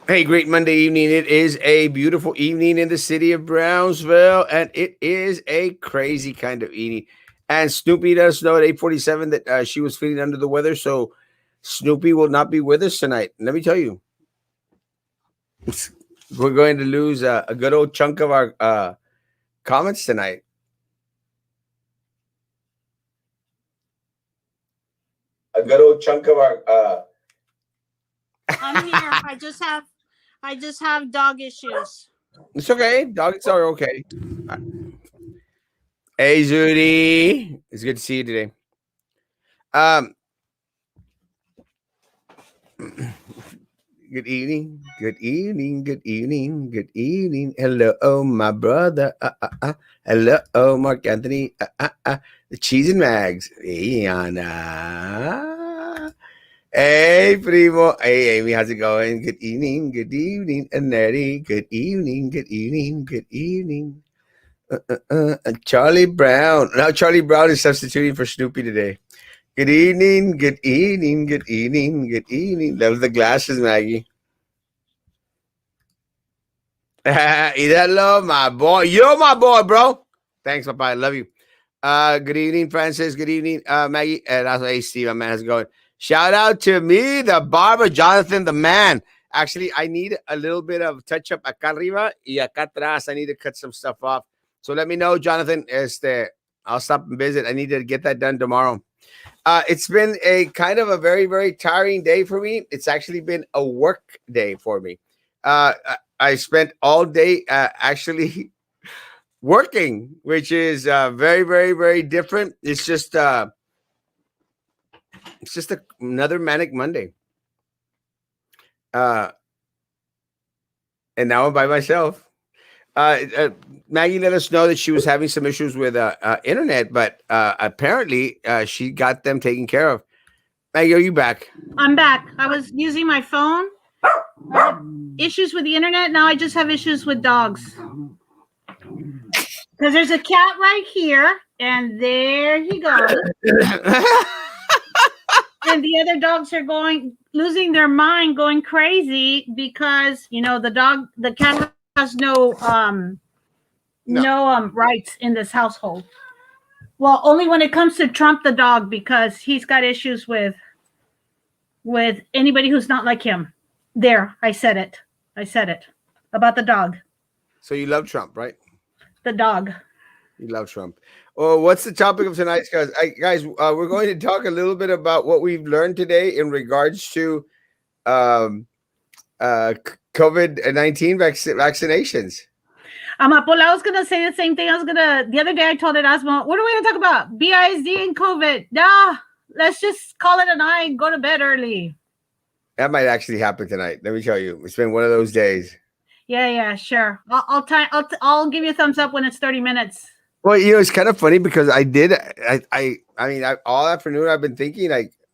Hey, great Monday evening. It is a beautiful evening in the city of Brownsville, and it is a crazy kind of evening. And Snoopy let us know at 8:47 that she was feeling under the weather, so Snoopy will not be with us tonight. Let me tell you, we're going to lose a good old chunk of our comments tonight. A good old chunk of our. I'm here. I just have dog issues. It's okay. Dogs are okay. Hey, Zudi. It's good to see you today. Um, Good evening, good evening, good evening, good evening. Hello, my brother. Hello, Mark Anthony. The Cheese and Mags. Hey, Anna. Hey, Primo. Hey, Amy, how's it going? Good evening, Annette. Good evening, good evening, good evening. Charlie Brown. Now, Charlie Brown is substituting for Snoopy today. Good evening, good evening, good evening, good evening. Love the glasses, Maggie. Hello, my boy. You're my boy, bro. Thanks, Papa. I love you. Good evening, Francis. Good evening, Maggie. And also, hey, Steve, my man, how's it going? Shout out to me, the barber, Jonathan, the man. Actually, I need a little bit of touch up acá arriba y acá atrás. I need to cut some stuff off. So let me know, Jonathan. I'll stop and visit. I need to get that done tomorrow. It's been a kind of a very, very tiring day for me. It's actually been a work day for me. I spent all day actually working, which is very, very, very different. It's just another manic Monday. Uh, and now I'm by myself. Maggie let us know that she was having some issues with internet, but apparently she got them taken care of. Maggie, are you back? I'm back. I was using my phone. I had issues with the internet. Now I just have issues with dogs. Because there's a cat right here, and there he goes. And the other dogs are losing their mind, going crazy because the cat has no rights in this household. Well, only when it comes to Trump the dog, because he's got issues with anybody who's not like him. There, I said it about the dog. So you love Trump, right? The dog. You love Trump. Oh, what's the topic of tonight's guys? We're going to talk a little bit about what we've learned today in regards to COVID-19 vaccinations. Paula, I was gonna say the same thing. The other day I told Erasmo, what are we gonna talk about? BISD and COVID. Nah, let's just call it a night and go to bed early. That might actually happen tonight. Let me tell you, it's been one of those days. Yeah, sure. I'll give you a thumbs up when it's 30 minutes. Well, it's kind of funny because all afternoon I've been thinking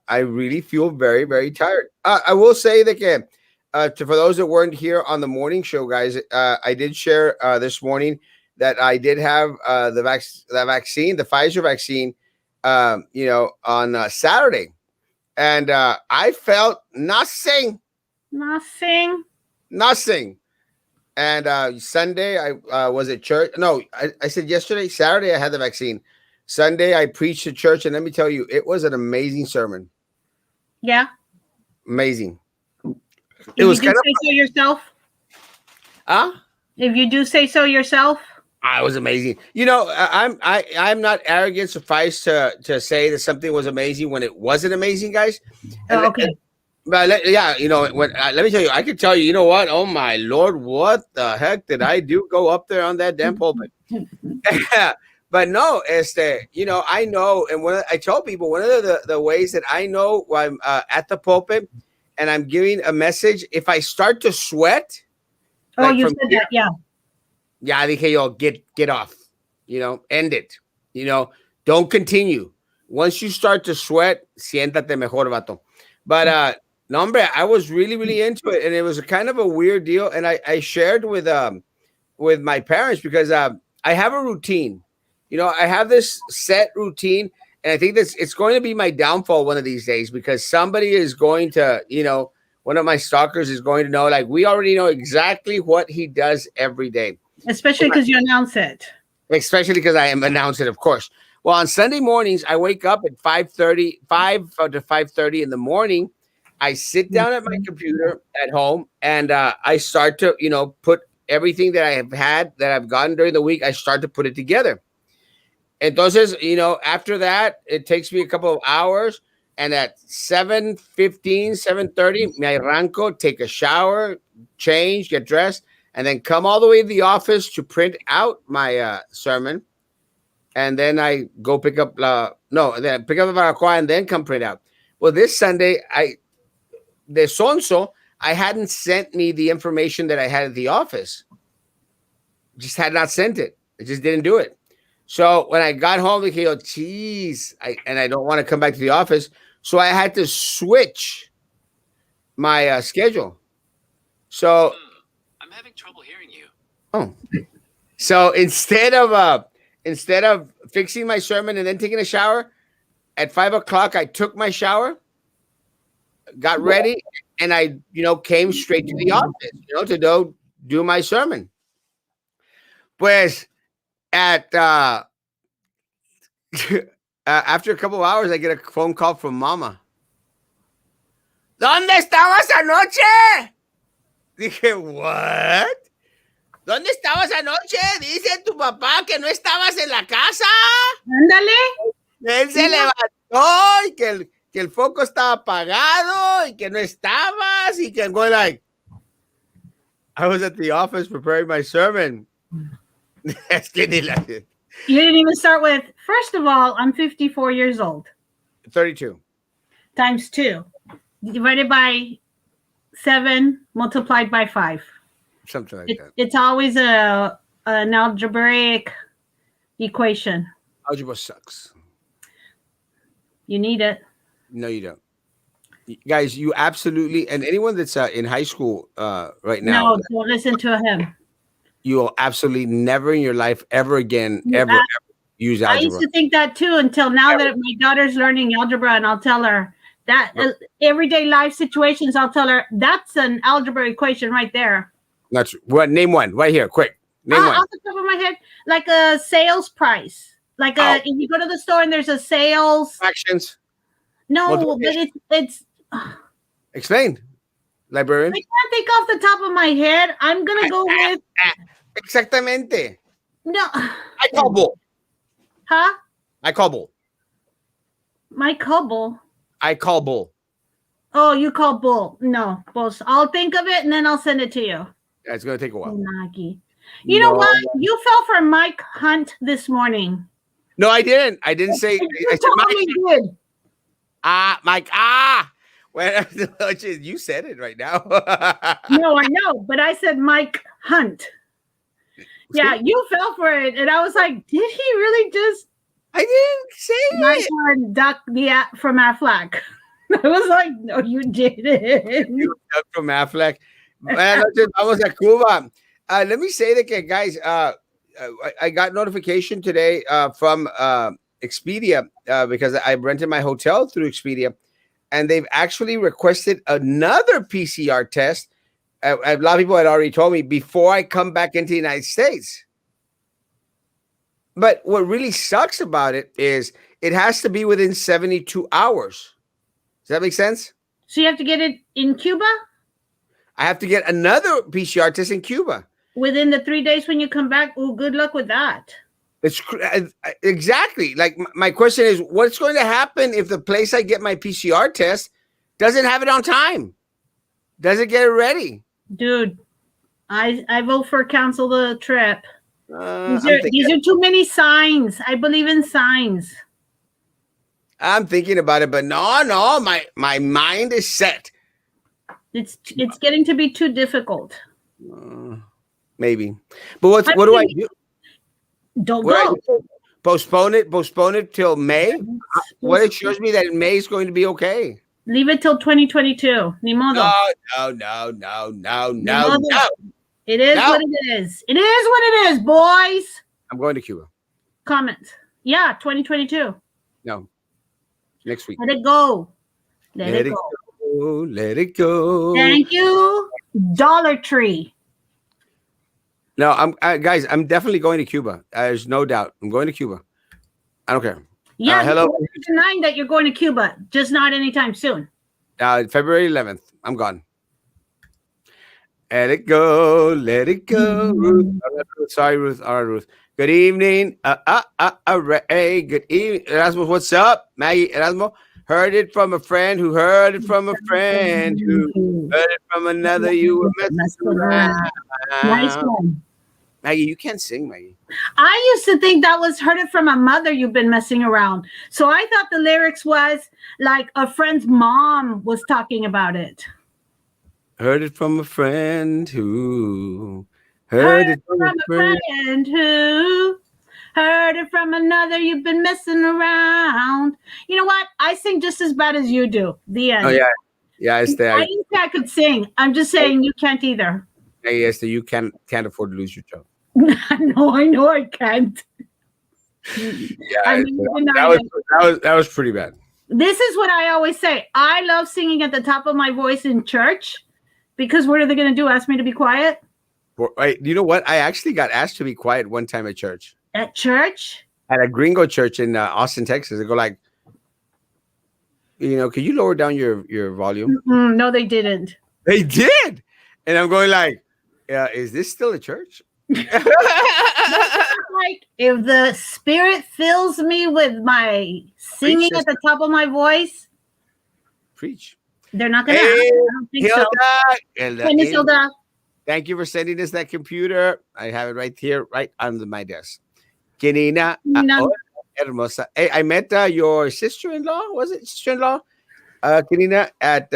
I really feel very, very tired. I will say that for those that weren't here on the morning show, guys, I did share this morning that I did have the vaccine, the Pfizer vaccine, on Saturday, and I felt nothing. And Sunday, I was at church. No, I said yesterday, Saturday, I had the vaccine. Sunday, I preached at church, and let me tell you, it was an amazing sermon. Yeah, amazing. It was kind of so yourself. If you do say so yourself. It was amazing. I'm not arrogant. Suffice to say that something was amazing when it wasn't amazing, guys. Okay. But let me tell you, I could tell you, you know what? Oh my Lord, what the heck did I do? Go up there on that damn pulpit. But no, I know, and when I tell people, one of the ways that I know when I'm at the pulpit and I'm giving a message, if I start to sweat. Oh, you said that, yeah. Yeah, I think get off, end it, don't continue. Once you start to sweat, siéntate mejor, vato. But no, hombre, I was really, really into it, and it was a kind of a weird deal. And I shared with my parents because I have a routine. I have this set routine, and I think it's going to be my downfall one of these days because somebody is going to, one of my stalkers is going to know. Like, we already know exactly what he does every day. Especially because you announce it. Especially because I am announcing, of course. Well, on Sunday mornings, I wake up at 5:30, 5 to 5:30 in the morning. I sit down at my computer at home and I start to, put everything that I have had that I've gotten during the week. I start to put it together. Entonces, after that, it takes me a couple of hours. And at 7:15, 7:30, me arranco, take a shower, change, get dressed, and then come all the way to the office to print out my sermon. And then I go pick up then pick up the barbacoa and then come print out. Well, this Sunday, the sonso, I hadn't sent me the information that I had at the office. Just had not sent it. I just didn't do it. So when I got home, I go, geez, I don't want to come back to the office. So I had to switch my schedule. So I'm having trouble hearing you. Oh, so instead of fixing my sermon and then taking a shower, at 5 o'clock I took my shower, got ready, and I came straight to the office, to do my sermon. Pues at after a couple of hours, I get a phone call from Mama. ¿Dónde estabas anoche? Dije, what? ¿Dónde estabas anoche? Dice tu papá que no estabas en la casa. Ándale. Él se levantó y que el foco estaba apagado y que no estabas y que I'm going like, I was at the office preparing my sermon. Es que ni la... You didn't even start with, first of all, I'm 54 years old. 32. Times 2. Divided by 7, multiplied by 5. Something like that. It's always an algebraic equation. Algebra sucks. You need it. No, you don't. Guys, you absolutely, and anyone that's in high school right now. No, don't listen to him. You will absolutely never in your life ever again ever use algebra. I used to think that too until now that my daughter's learning algebra, and I'll tell her that everyday life situations, I'll tell her that's an algebra equation right there. That's what. Name one right here, quick. Name one. Off the top of my head, like a sales price. Like if you go to the store and there's a sales fractions. No, but it's. Explain, librarian. I can't think off the top of my head. I'm gonna go with. Exactamente. No. I call bull. Huh? I call bull. My cobble. I call bull. Oh, you call bull. No, boss. I'll think of it and then I'll send it to you. Yeah, it's going to take a while. Maggie. You know what? You fell for Mike Hunt this morning. No, I didn't. I didn't say. I said Mike. Did. Mike. Well, you said it right now. No, I know, but I said Mike Hunt. Yeah, you fell for it. And I was like, did he really just? I didn't say it. Duck from Aflac. I was like, no, you didn't. You duck from Aflac. Vamos a Cuba. Let me say that, guys, I got notification today from Expedia because I rented my hotel through Expedia, and they've actually requested another PCR test. A lot of people had already told me before I come back into the United States. But what really sucks about it is it has to be within 72 hours. Does that make sense? So you have to get it in Cuba? I have to get another PCR test in Cuba. Within the 3 days when you come back? Oh, good luck with that. It's exactly. Like, my question is, what's going to happen if the place I get my PCR test doesn't have it on time? Doesn't get it ready? Dude, I vote for cancel the trip. These are too many signs. I believe in signs. I'm thinking about it, but no, my mind is set. It's getting to be too difficult. Maybe, but what do I do? Don't go. Postpone it till May. What it shows me that May is going to be okay. Leave it till 2022. Ni modo. No. It is what it is. It is what it is, boys. I'm going to Cuba. Comments. Yeah, 2022. No. Next week. Let it go. Let it go. let it go. Thank you, Dollar Tree. No, guys. I'm definitely going to Cuba. There's no doubt. I'm going to Cuba. I don't care. Yeah, Hello. you're denying that you're going to Cuba, just not anytime soon. February 11th. I'm gone. Let it go. Let it go. Ruth. Sorry, Ruth. All right, Ruth. Good evening. Ray. Good evening. Erasmo, what's up? Maggie, Erasmo. Heard it from a friend who heard it from a friend who heard it from another. You were messing around. Nice one. Maggie, you can't sing, Maggie. I used to think that was heard it from a mother, you've been messing around. So I thought the lyrics was like a friend's mom was talking about it. Heard it from a friend who heard it from a friend who heard it from another. You've been messing around. You know what? I sing just as bad as you do. The end. Oh yeah, yeah. It's there. I think I could sing. I'm just saying you can't either. Yeah, yes, you can't afford to lose your job. No, I know I can't. Yeah, I mean, that was pretty bad. This is what I always say. I love singing at the top of my voice in church because what are they going to do? Ask me to be quiet? Wait, you know what? I actually got asked to be quiet one time at church. At church? At a gringo church in Austin, Texas. They go like, can you lower down your volume? No, they didn't. They did, and I'm going like, is this still a church? Like if the spirit fills me with my singing at the top of my voice, preach. They're not gonna. I don't think so. Hilda. Thank you for sending us that computer. I have it right here, right under my desk. Kenina, hermosa. Hey, I met your sister-in-law. Was it sister-in-law? Kenina at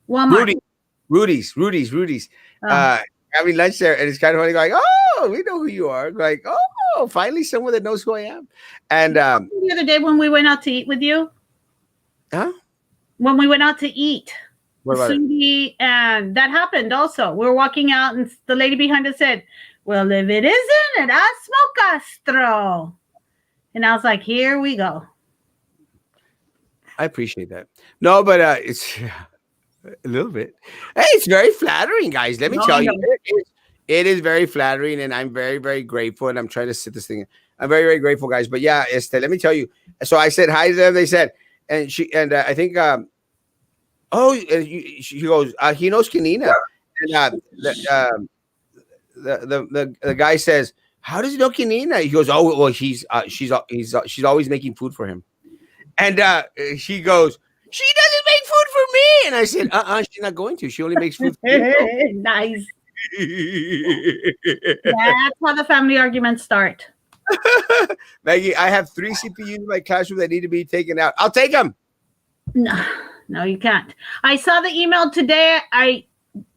Walmart. Rudy's. Having lunch there, and it's kind of funny. Like, oh, we know who you are. Like, oh, finally someone that knows who I am. And the other day when we went out to eat with you, when we went out to eat, Cindy, and that happened also. We were walking out, and the lady behind us said, "Well, if it isn't Erasmo Castro," and I was like, "Here we go." I appreciate that. No, but it's. A little bit. Hey, it's very flattering, guys. Let me tell you, it is very flattering, and I'm very, very grateful. And I'm trying to sit this thing. I'm very, very grateful, guys. But yeah, let me tell you. So I said hi to them. They said, and I think, she goes, he knows Kenina, and the guy says, how does he know Kenina? He goes, oh, well, she's always making food for him, and she goes, she doesn't make food for me. And I said, she's not going to. She only makes food for you. Nice. That's how the family arguments start. Maggie, I have 3 CPUs in my classroom that need to be taken out. I'll take them. No, you can't. I saw the email today.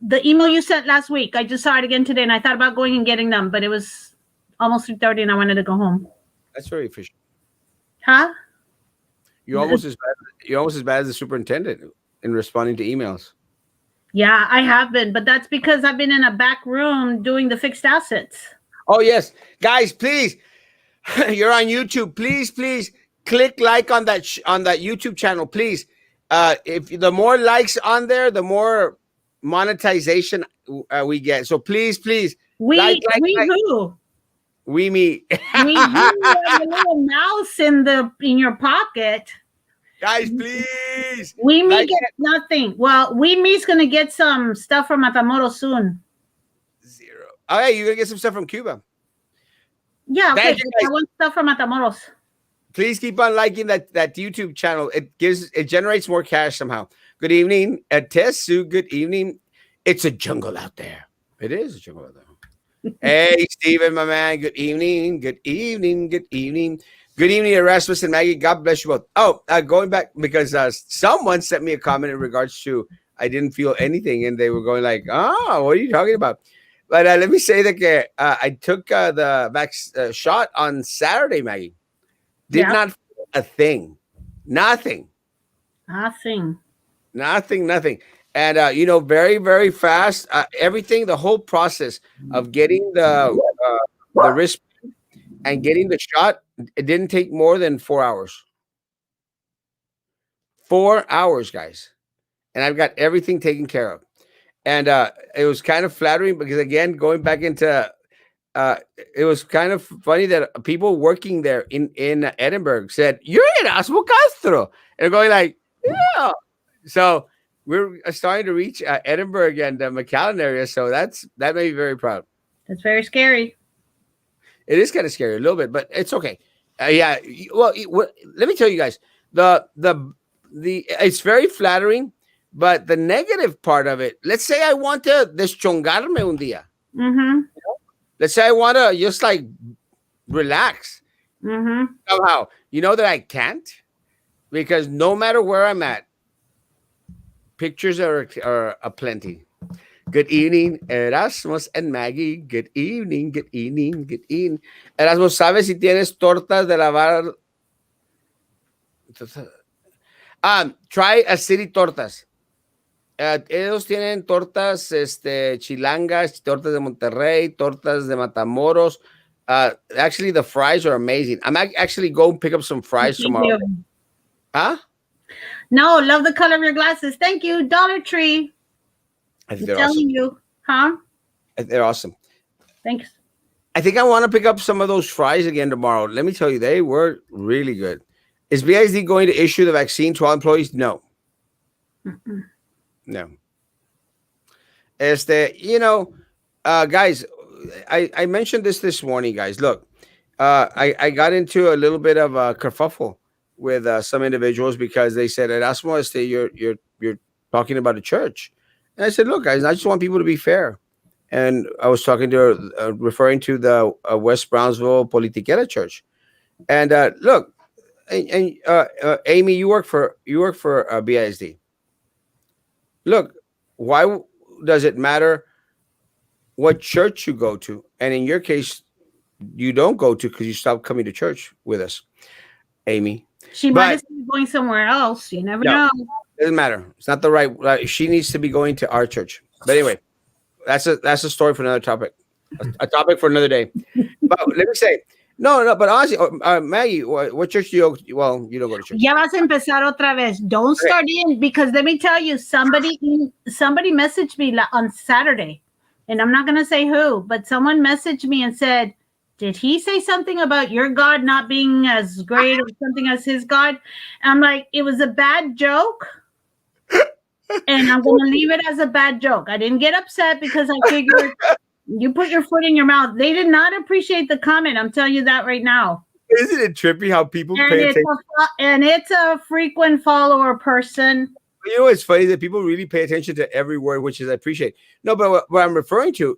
The email you sent last week. I just saw it again today, and I thought about going and getting them, but it was almost 3:30, and I wanted to go home. That's very efficient. Huh? You're almost as bad as the superintendent in responding to emails. Yeah, I have been, but that's because I've been in a back room doing the fixed assets. Oh yes, guys, please, you're on YouTube. Please click like on that YouTube channel, please. If the more likes on there, the more monetization we get. So please, we who? We me. We have a little mouse in your pocket. Guys, please. We me gets nothing. Well, we me's gonna get some stuff from Matamoros soon. 0. Oh, yeah, you're gonna get some stuff from Cuba. Yeah, okay. I want stuff from Matamoros. Please keep on liking that YouTube channel. It generates more cash somehow. Good evening, Tessu. Good evening. It's a jungle out there. It is a jungle out there. Hey, Stephen, my man. Good evening. Good evening. Good evening. Good evening, Erasmus and Maggie. God bless you both. Oh, going back because someone sent me a comment in regards to I didn't feel anything, and they were going like, "Oh, what are you talking about?" But let me say that I took the shot on Saturday, Maggie. Did not feel a thing. Nothing. And, very, very fast, everything, the whole process of getting the wrist and getting the shot, it didn't take more than 4 hours. 4 hours, guys, and I've got everything taken care of. And it was kind of flattering because, again, going back into uh, it was kind of funny that people working there in Edinburgh said, "You're Erasmo Castro," and going like, "Yeah." So we're starting to reach Edinburgh and the McAllen area, so that made me very proud. That's very scary. It is kind of scary a little bit, but it's okay. Yeah. Well, let me tell you guys, the it's very flattering, but the negative part of it. Let's say I want to deschongarme un día. Mm-hmm. Let's say I want to just like relax. Mm-hmm. Somehow, you know that I can't, because no matter where I'm at, pictures are aplenty. Good evening, Erasmus and Maggie. Good evening, good evening, good evening. Erasmus, ¿sabes si tienes tortas de lavar? Try a city tortas. Ellos tienen tortas chilangas, tortas de Monterrey, tortas de Matamoros. Actually, the fries are amazing. I'm actually going to pick up some fries tomorrow. Huh? No, love the color of your glasses. Thank you, Dollar Tree. I think I'm they're awesome. telling you, huh? They're awesome. Thanks. I think I want to pick up some of those fries again tomorrow. Let me tell you, they were really good. Is BISD going to issue the vaccine to all employees? No. Mm-mm. No. Guys, I mentioned this morning, guys. Look, I got into a little bit of a kerfuffle with some individuals because they said, Erasmo, you're talking about a church. And I said, look, guys, I just want people to be fair. And I was talking to referring to the West Brownsville Politiquera Church. And look, and Amy, you work for BISD. Look, why does it matter what church you go to? And in your case, you don't go to because you stopped coming to church with us, Amy. She might be going somewhere else. You never know. Doesn't matter. It's not the right. She needs to be going to our church. But anyway, that's a story for another topic. A topic for another day. But let me say, no. But honestly, Maggie, what church do you go to? Well, you don't go to church. Ya vas a empezar otra vez. Don't start in, because let me tell you, somebody messaged me on Saturday, and I'm not going to say who, but someone messaged me and said, did he say something about your God not being as great or something as his God? And I'm like, it was a bad joke. And I'm going to leave it as a bad joke. I didn't get upset because I figured you put your foot in your mouth. They did not appreciate the comment. I'm telling you that right now. Isn't it trippy how people pay attention? And it's a frequent follower person. You know, it's funny that people really pay attention to every word, which is I appreciate. No, but what I'm referring to,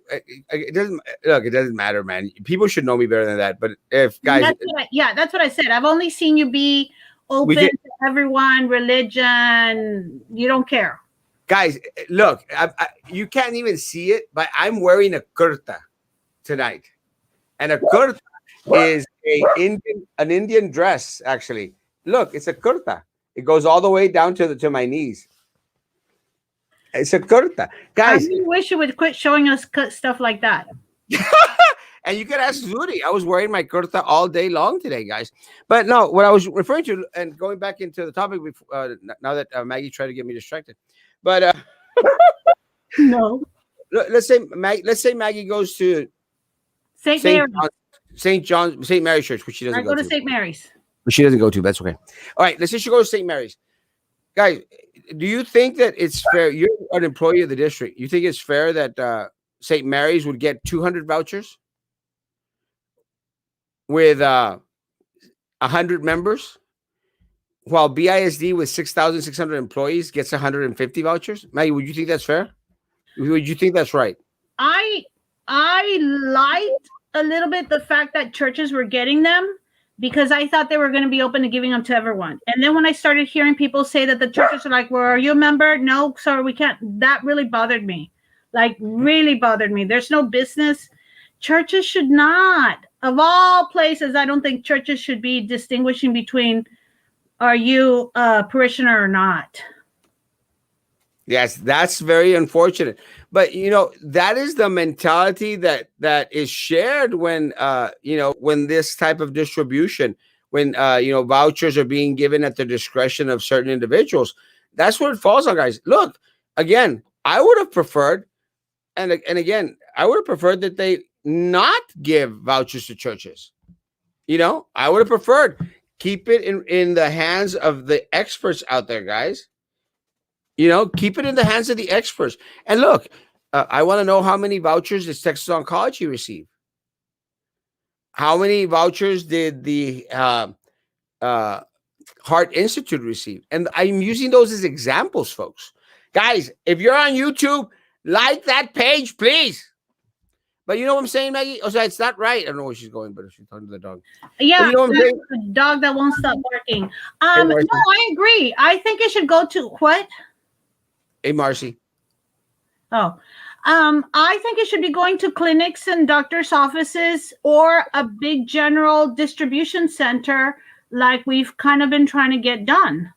it doesn't matter, man. People should know me better than that. But if guys, that's what I said. I've only seen you be open to everyone, religion. You don't care, guys. Look, you can't even see it, but I'm wearing a kurta tonight, and a kurta is an Indian dress. Actually, look, it's a kurta. It goes all the way down to my knees. It's a kurta. Guys, I wish you would quit showing us stuff like that. And you can ask Zuri. I was wearing my kurta all day long today, guys. But no, what I was referring to, and going back into the topic now that Maggie tried to get me distracted. But no. Let's say Maggie goes to St. Mary's Church, which she doesn't go to. I go to St. Mary's. But she doesn't go to. That's okay. All right. Let's say she goes to St. Mary's. Guys, do you think that it's fair? You're an employee of the district. You think it's fair that St. Mary's would get 200 vouchers with 100 members, while BISD with 6,600 employees gets 150 vouchers? Maggie, would you think that's fair? Would you think that's right? I liked a little bit the fact that churches were getting them, because I thought they were going to be open to giving them to everyone. And then when I started hearing people say that the churches are like, well, are you a member? No, sorry, we can't. That really bothered me. Really bothered me. There's no business. Churches should not. Of all places, I don't think churches should be distinguishing between, are you a parishioner or not? Yes, that's very unfortunate. But, that is the mentality that is shared when, when this type of distribution, when vouchers are being given at the discretion of certain individuals. That's what it falls on, guys. Look, again, I would have preferred, and again, I would have preferred that they not give vouchers to churches. I would have preferred keep it in the hands of the experts out there, guys. Keep it in the hands of the experts. And look, I want to know how many vouchers does Texas Oncology receive? How many vouchers did the Heart Institute receive? And I'm using those as examples, folks. Guys, if you're on YouTube, like that page, please. But you know what I'm saying, Maggie? Oh, so it's not right. I don't know where she's going, but she's talking to the dog. Yeah, you know what I'm saying? The dog that won't stop barking. No, I agree. I think it should go to what? Hey, Marcy. Oh, I think it should be going to clinics and doctors' offices or a big general distribution center like we've kind of been trying to get done.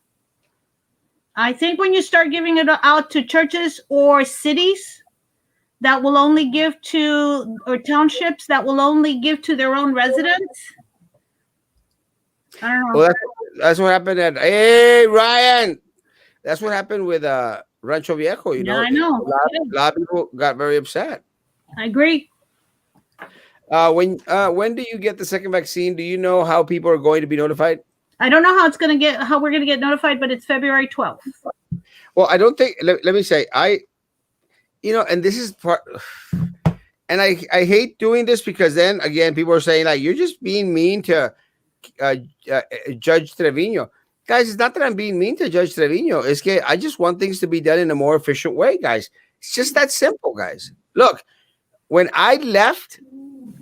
I think when you start giving it out to churches or cities that will only give to, or townships that will only give to their own residents. I don't know. Well, that's what happened at, hey, Ryan. That's what happened with Rancho Viejo, Yeah, I know. A lot of people got very upset. I agree. When do you get the second vaccine? Do you know how people are going to be notified? I don't know how we're going to get notified, but it's February 12th. Well, I don't think, let me say, and this is part, and I hate doing this because then again, people are saying like, you're just being mean to Judge Trevino. Guys, it's not that I'm being mean to Judge Trevino. It's that I just want things to be done in a more efficient way, guys. It's just that simple, guys. Look, when I left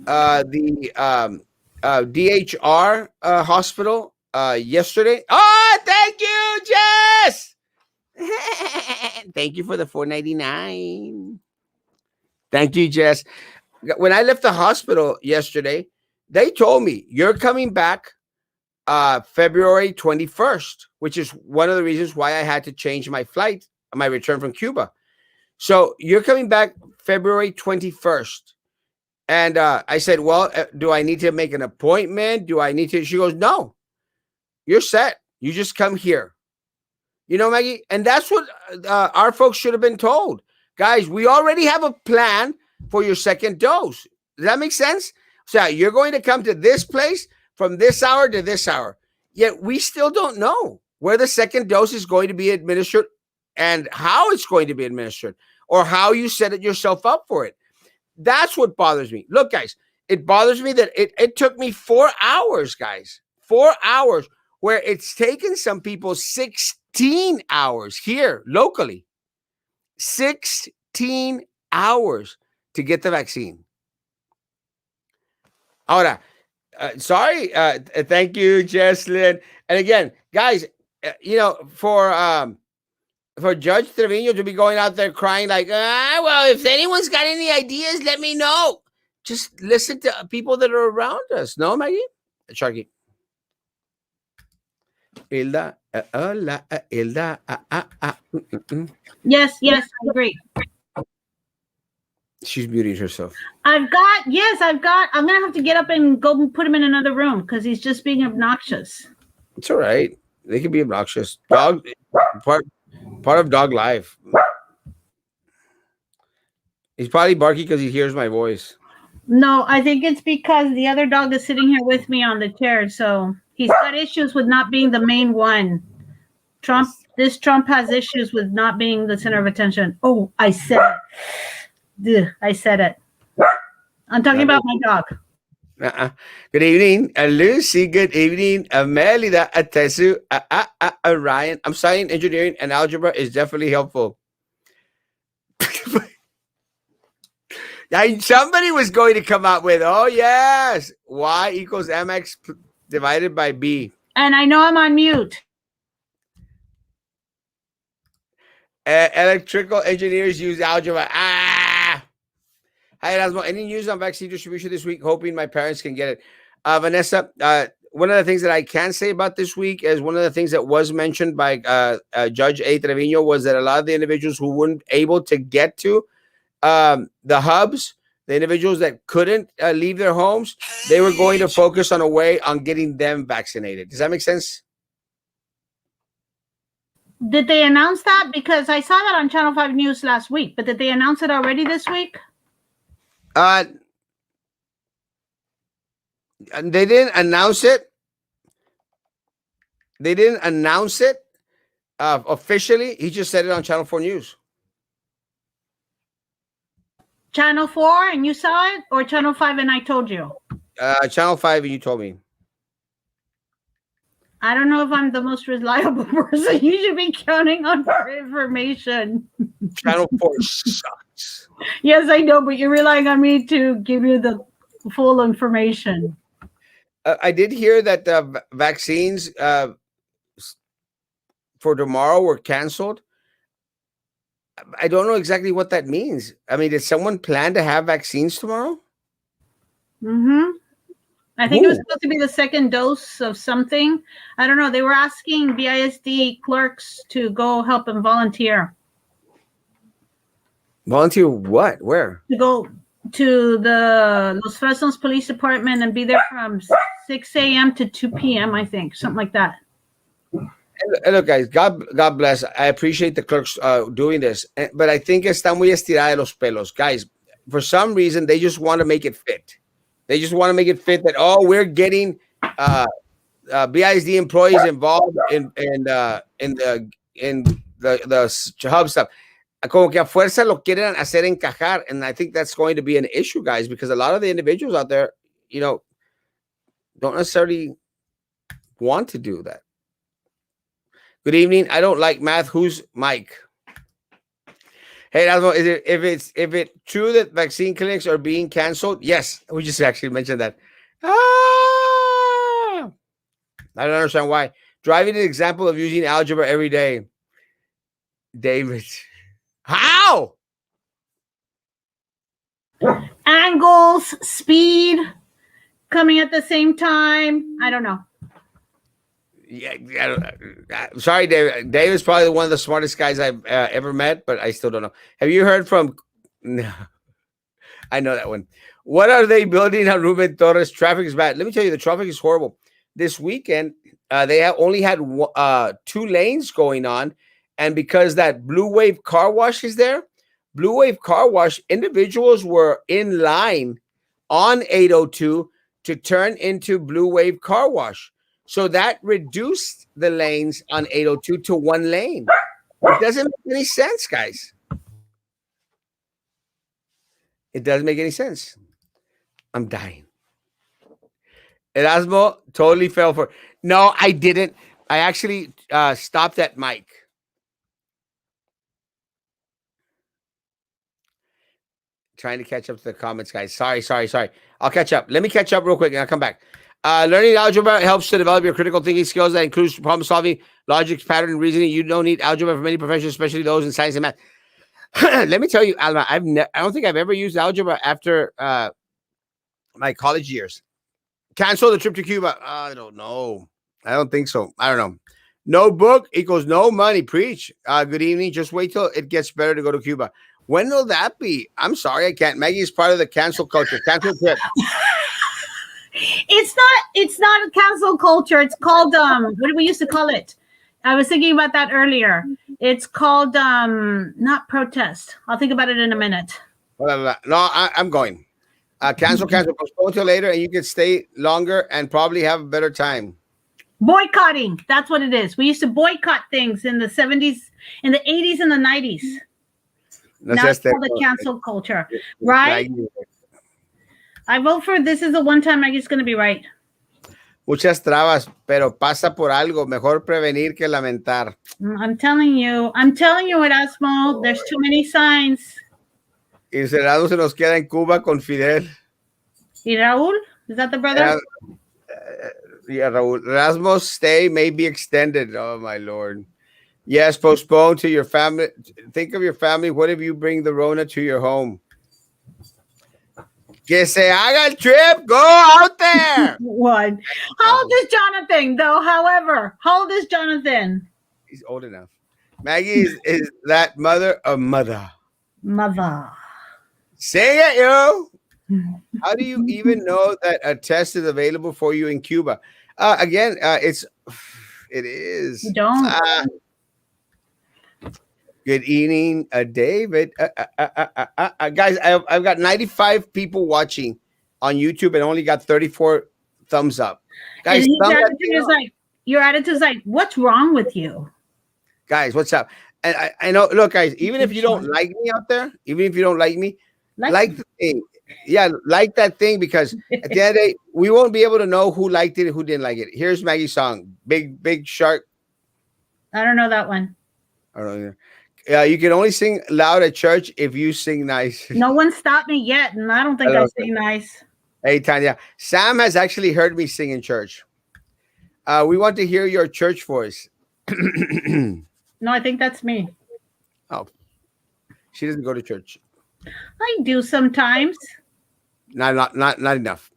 the DHR hospital yesterday. Oh, thank you, Jess. Thank you for the $4.99. Thank you, Jess. When I left the hospital yesterday, they told me you're coming back February 21st, which is one of the reasons why I had to change my flight, my return from Cuba. So you're coming back February 21st. And I said, well, do I need to make an appointment? Do I need to? She goes, no, you're set. You just come here. You know, Maggie? And that's what our folks should have been told. Guys, we already have a plan for your second dose. Does that make sense? So you're going to come to this place from this hour to this hour. Yet we still don't know where the second dose is going to be administered and how it's going to be administered or how you set it yourself up for it. That's what bothers me. Look, guys, it bothers me that it took me 4 hours, guys. 4 hours, where it's taken some people 16 hours here locally. 16 hours to get the vaccine. Ahora, sorry. Thank you, Jesslyn. And again, guys, for Judge Trevino to be going out there crying like, well, if anyone's got any ideas, let me know. Just listen to people that are around us. No, Maggie? Sharky. Hilda, hola, Hilda. Yes, I agree. She's muting herself. I'm going to have to get up and go put him in another room because he's just being obnoxious. It's all right. They can be obnoxious. Dog, part of dog life. He's probably barking because he hears my voice. No, I think it's because the other dog is sitting here with me on the chair. So he's got issues with not being the main one. Trump has issues with not being the center of attention. Oh, I said it. I said it. I'm talking about my dog. Good evening, Lucy. Good evening, Melida, Tesu, Ryan. I'm studying engineering and algebra is definitely helpful. Somebody was going to come up with, oh yes, y equals mx divided by b. And I know I'm on mute. Electrical engineers use algebra. Hi, Erasmo. Any news on vaccine distribution this week? Hoping my parents can get it. Vanessa, one of the things that I can say about this week is one of the things that was mentioned by Judge A. Trevino was that a lot of the individuals who weren't able to get to the hubs the individuals that couldn't leave their homes, they were going to focus on a way on getting them vaccinated. Does that make sense? Did they announce that? Because I saw that on Channel 5 News last week, but did they announce it already this week? And they didn't announce it. They didn't announce it officially. He just said it on Channel 4 News. Channel 4 and you saw it, or Channel 5 and I told you? Channel 5 and you told me. I don't know if I'm the most reliable person. You should be counting on our information. Channel 4 sucks. Yes, I know, but you're relying on me to give you the full information. I did hear that the vaccines for tomorrow were canceled. I don't know exactly what that means. I mean, did someone plan to have vaccines tomorrow? Mm-hmm. I think it was supposed to be the second dose of something. I don't know. They were asking BISD clerks to go help and volunteer. Volunteer what? Where? To go to the Los Fresnos Police Department and be there from 6 a.m. to 2 p.m., I think. Something like that. And look, guys, God bless. I appreciate the clerks doing this. But I think está muy estirada de los pelos. Guys, for some reason, they just want to make it fit. They just want to make it fit that, oh, we're getting BISD employees involved in the hub stuff. Como que a fuerza lo quieren hacer encajar. And I think that's going to be an issue, guys, because a lot of the individuals out there, don't necessarily want to do that. Good evening. I don't like math. Who's Mike? Hey, Erasmo, if it's true that vaccine clinics are being canceled? Yes, we just actually mentioned that. I don't understand why. Driving an example of using algebra every day. David, how? Angles, speed, coming at the same time. I don't know. Yeah, sorry, David. David's probably one of the smartest guys I've ever met, but I still don't know. Have you heard from? No, I know that one. What are they building on Ruben Torres? Traffic is bad. Let me tell you, the traffic is horrible. This weekend, they have only had 2 lanes going on, and because that Blue Wave car wash is there, Blue Wave car wash individuals were in line on 802 to turn into Blue Wave car wash. So that reduced the lanes on 802 to 1 lane. It doesn't make any sense, guys. It doesn't make any sense. I'm dying. Erasmo totally fell for it. No, I didn't. I actually stopped at Mike. Trying to catch up to the comments, guys. Sorry. I'll catch up. Let me catch up real quick and I'll come back. Learning algebra helps to develop your critical thinking skills that includes problem solving, logic, pattern, and reasoning. You don't need algebra for many professions, especially those in science and math. Let me tell you, Alma, I don't think I've ever used algebra after my college years. Cancel the trip to Cuba. I don't know. I don't think so. I don't know. No book equals no money. Preach. Good evening. Just wait till it gets better to go to Cuba. When will that be? I'm sorry, I can't. Maggie is part of the cancel culture. Cancel trip. It's not a cancel culture. It's called what do we used to call it? I was thinking about that earlier. It's called not protest. I'll think about it in a minute. No, I'm going. Cancel, postpone till later, and you can stay longer and probably have a better time. Boycotting. That's what it is. We used to boycott things in the 70s, in the 80s, and the 90s. Now it's called the cancel culture, right? I vote for this is the one time Maggie's going to be right. Muchas trabas, pero pasa por algo. Mejor prevenir que lamentar. I'm telling you, Erasmo, there's too many signs. Y Erasmo se nos queda en Cuba con Fidel. ¿Y Raúl? Is that the brother? Yeah, Raúl. Erasmo's stay may be extended. Oh, my Lord. Yes, postpone to your family. Think of your family. What if you bring the Rona to your home? Que se haga el trip. Go out there. What? How old is Jonathan, though? However, how old is Jonathan? He's old enough. Maggie is that mother. Mother. Mother. Sing it, yo. How do you even know that a test is available for you in Cuba? Again, it You is. don't. Good evening, David. Guys, I've got 95 people watching on YouTube and only got 34 thumbs up. And Guys, his thumb that attitude thing is up. like, your attitude is like, what's wrong with you? Guys, what's up? And I know, look, guys, even if you don't like me out there, even if you don't like me, like the thing. Yeah, like that thing, because at the end of the day, we won't be able to know who liked it and who didn't like it. Here's Maggie's song, Big Shark. I don't know that one. I don't know. Yeah, you can only sing loud at church if you sing nice. No one stopped me yet, and I don't think I sing nice. Hey, Tanya. Sam has actually heard me sing in church. We want to hear your church voice. No, I think that's me. Oh, she doesn't go to church. I do sometimes. Not enough.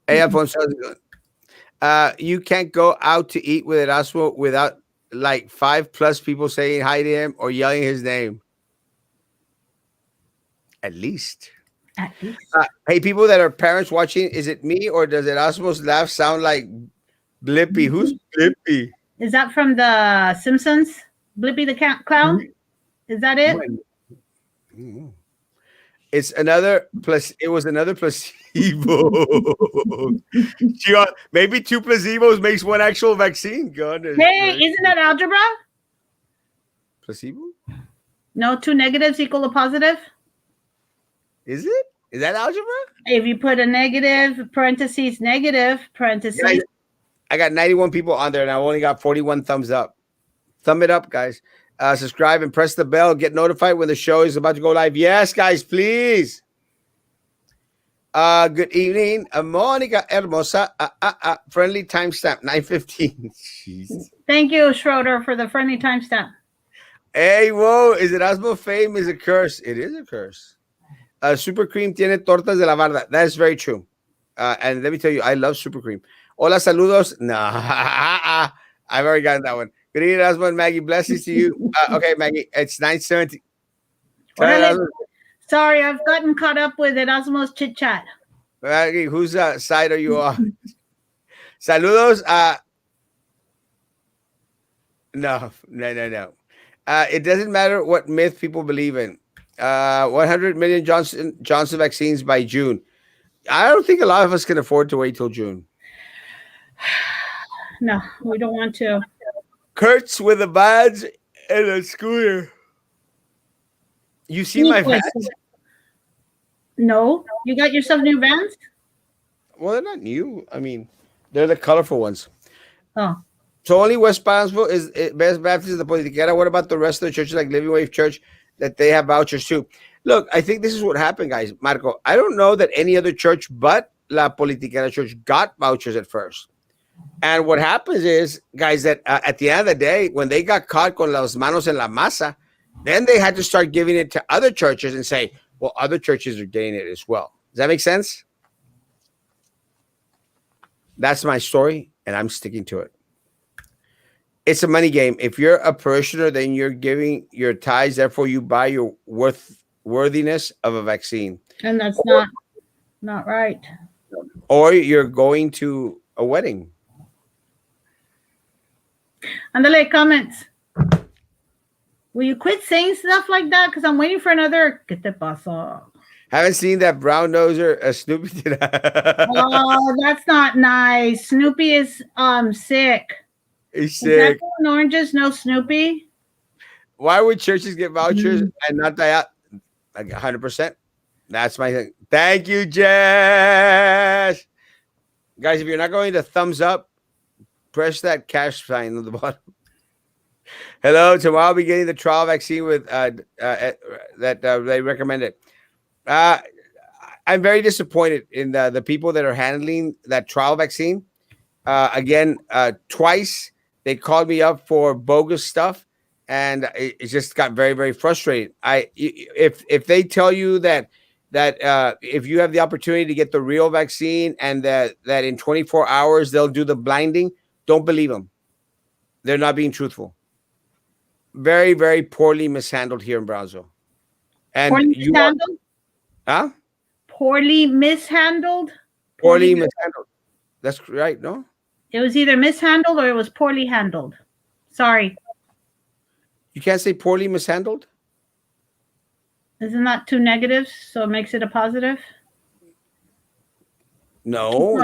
Hey, Alfonso, you can't go out to eat with Erasmo without like 5+ people saying hi to him or yelling his name. At least. Hey, people that are parents watching, is it me or does Erasmo's laugh sound like Blippy? Who's Blippy? Is that from the Simpsons? Blippy the clown? Is that it? It's another plus. It was another placebo. Maybe 2 placebos makes 1 actual vaccine. Goodness. Hey, isn't that algebra? Placebo? No, 2 negatives equal a positive. Is it? Is that algebra? If you put a negative, parentheses, negative, parentheses. Guys, I got 91 people on there and I only got 41 thumbs up. Thumb it up, guys. Subscribe and press the bell. Get notified when the show is about to go live. Yes, guys, please. Good evening, Monica Hermosa. Friendly timestamp 9:15. Thank you, Schroeder, for the friendly timestamp. Hey, whoa! Is Erasmo fame is a curse? It is a curse. Super Cream tiene tortas de la barda. That is very true. And let me tell you, I love Super Cream. Hola, saludos. No, I've already gotten that one. Good evening, Erasmo and Maggie. Blessings to you. Okay, Maggie, it's 9:70. Sorry, I've gotten caught up with Erasmo's chit chat. Maggie, whose side are you on? Saludos. No. It doesn't matter what myth people believe in. 100 million Johnson vaccines by June. I don't think a lot of us can afford to wait till June. No, we don't want to. Kurtz with a badge and a scooter. You see my vans? No, you got yourself new vans? Well, they're not new. I mean, they're the colorful ones. Oh. So only West Palmsville is Best Baptist the Politiquera. What about the rest of the churches like Living Wave Church that they have vouchers too? Look, I think this is what happened, guys. Marco, I don't know that any other church but La Politiquera Church got vouchers at first. And what happens is, guys, that at the end of the day, when they got caught con las manos en la masa, then they had to start giving it to other churches and say, well, other churches are getting it as well. Does that make sense? That's my story, and I'm sticking to it. It's a money game. If you're a parishioner, then you're giving your tithes, therefore you buy your worthiness of a vaccine. And that's not right. Or you're going to a wedding. Andale, comments. Will you quit saying stuff like that? Because I'm waiting for another. ¿Qué te pasó? Haven't seen that brown noser Snoopy did. Oh, that's not nice. Snoopy is sick. He's sick. Is oranges, no Snoopy? Why would churches get vouchers and not die out? Like 100%. That's my thing. Thank you, Jess. Guys, if you're not going to thumbs up, press that cash sign on the bottom. Hello, tomorrow I'll be getting the trial vaccine with that they recommended. I'm very disappointed in the people that are handling that trial vaccine. Again, twice they called me up for bogus stuff, and it just got very, very frustrating. If they tell you that if you have the opportunity to get the real vaccine and that in 24 hours they'll do the blinding, don't believe them. They're not being truthful. Very, very poorly mishandled here in Brownsville. And poorly mishandled? poorly mishandled. Poorly mishandled. That's right, no? It was either mishandled or it was poorly handled. Sorry. You can't say poorly mishandled? Isn't that two negatives? So it makes it a positive? No,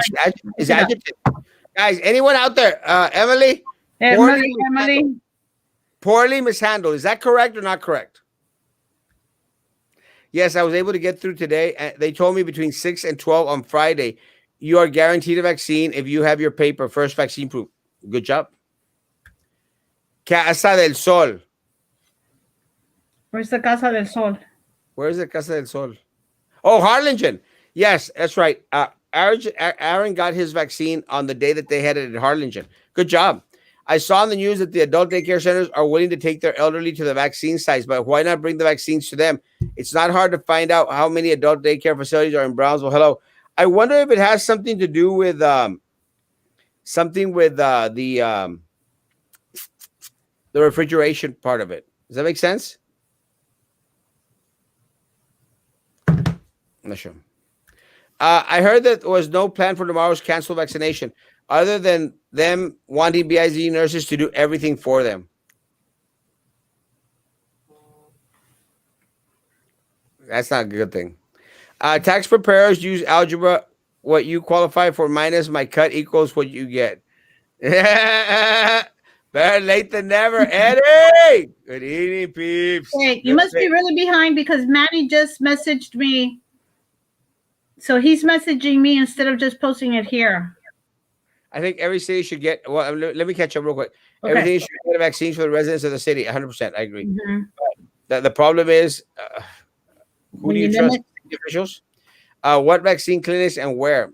it's adjective. Guys, anyone out there? Emily? Emily. Poorly mishandled. Is that correct or not correct? Yes, I was able to get through today. They told me between 6 and 12 on Friday, you are guaranteed a vaccine if you have your paper, first vaccine proof. Good job. Casa del Sol. Where's the Casa del Sol? Where's the Casa del Sol? Oh, Harlingen. Yes, that's right. Aaron got his vaccine on the day that they had it at Harlingen. Good job. I saw in the news that the adult daycare centers are willing to take their elderly to the vaccine sites, but why not bring the vaccines to them? It's not hard to find out how many adult daycare facilities are in Brownsville. Hello. I wonder if it has something to do with the refrigeration part of it. Does that make sense? I'm not sure. I heard that there was no plan for tomorrow's canceled vaccination other than them wanting BIZ nurses to do everything for them. That's not a good thing. Tax preparers use algebra. What you qualify for minus my cut equals what you get. Better late than never. Eddie! Good evening, peeps. Hey, you must be really behind because Maddie just messaged me. So he's messaging me instead of just posting it here. I think every city should get, well, let me catch up real quick. Okay. Everything should get a vaccine for the residents of the city. 100%. I agree. Mm-hmm. The problem is, who do you trust? Officials? What vaccine clinics and where?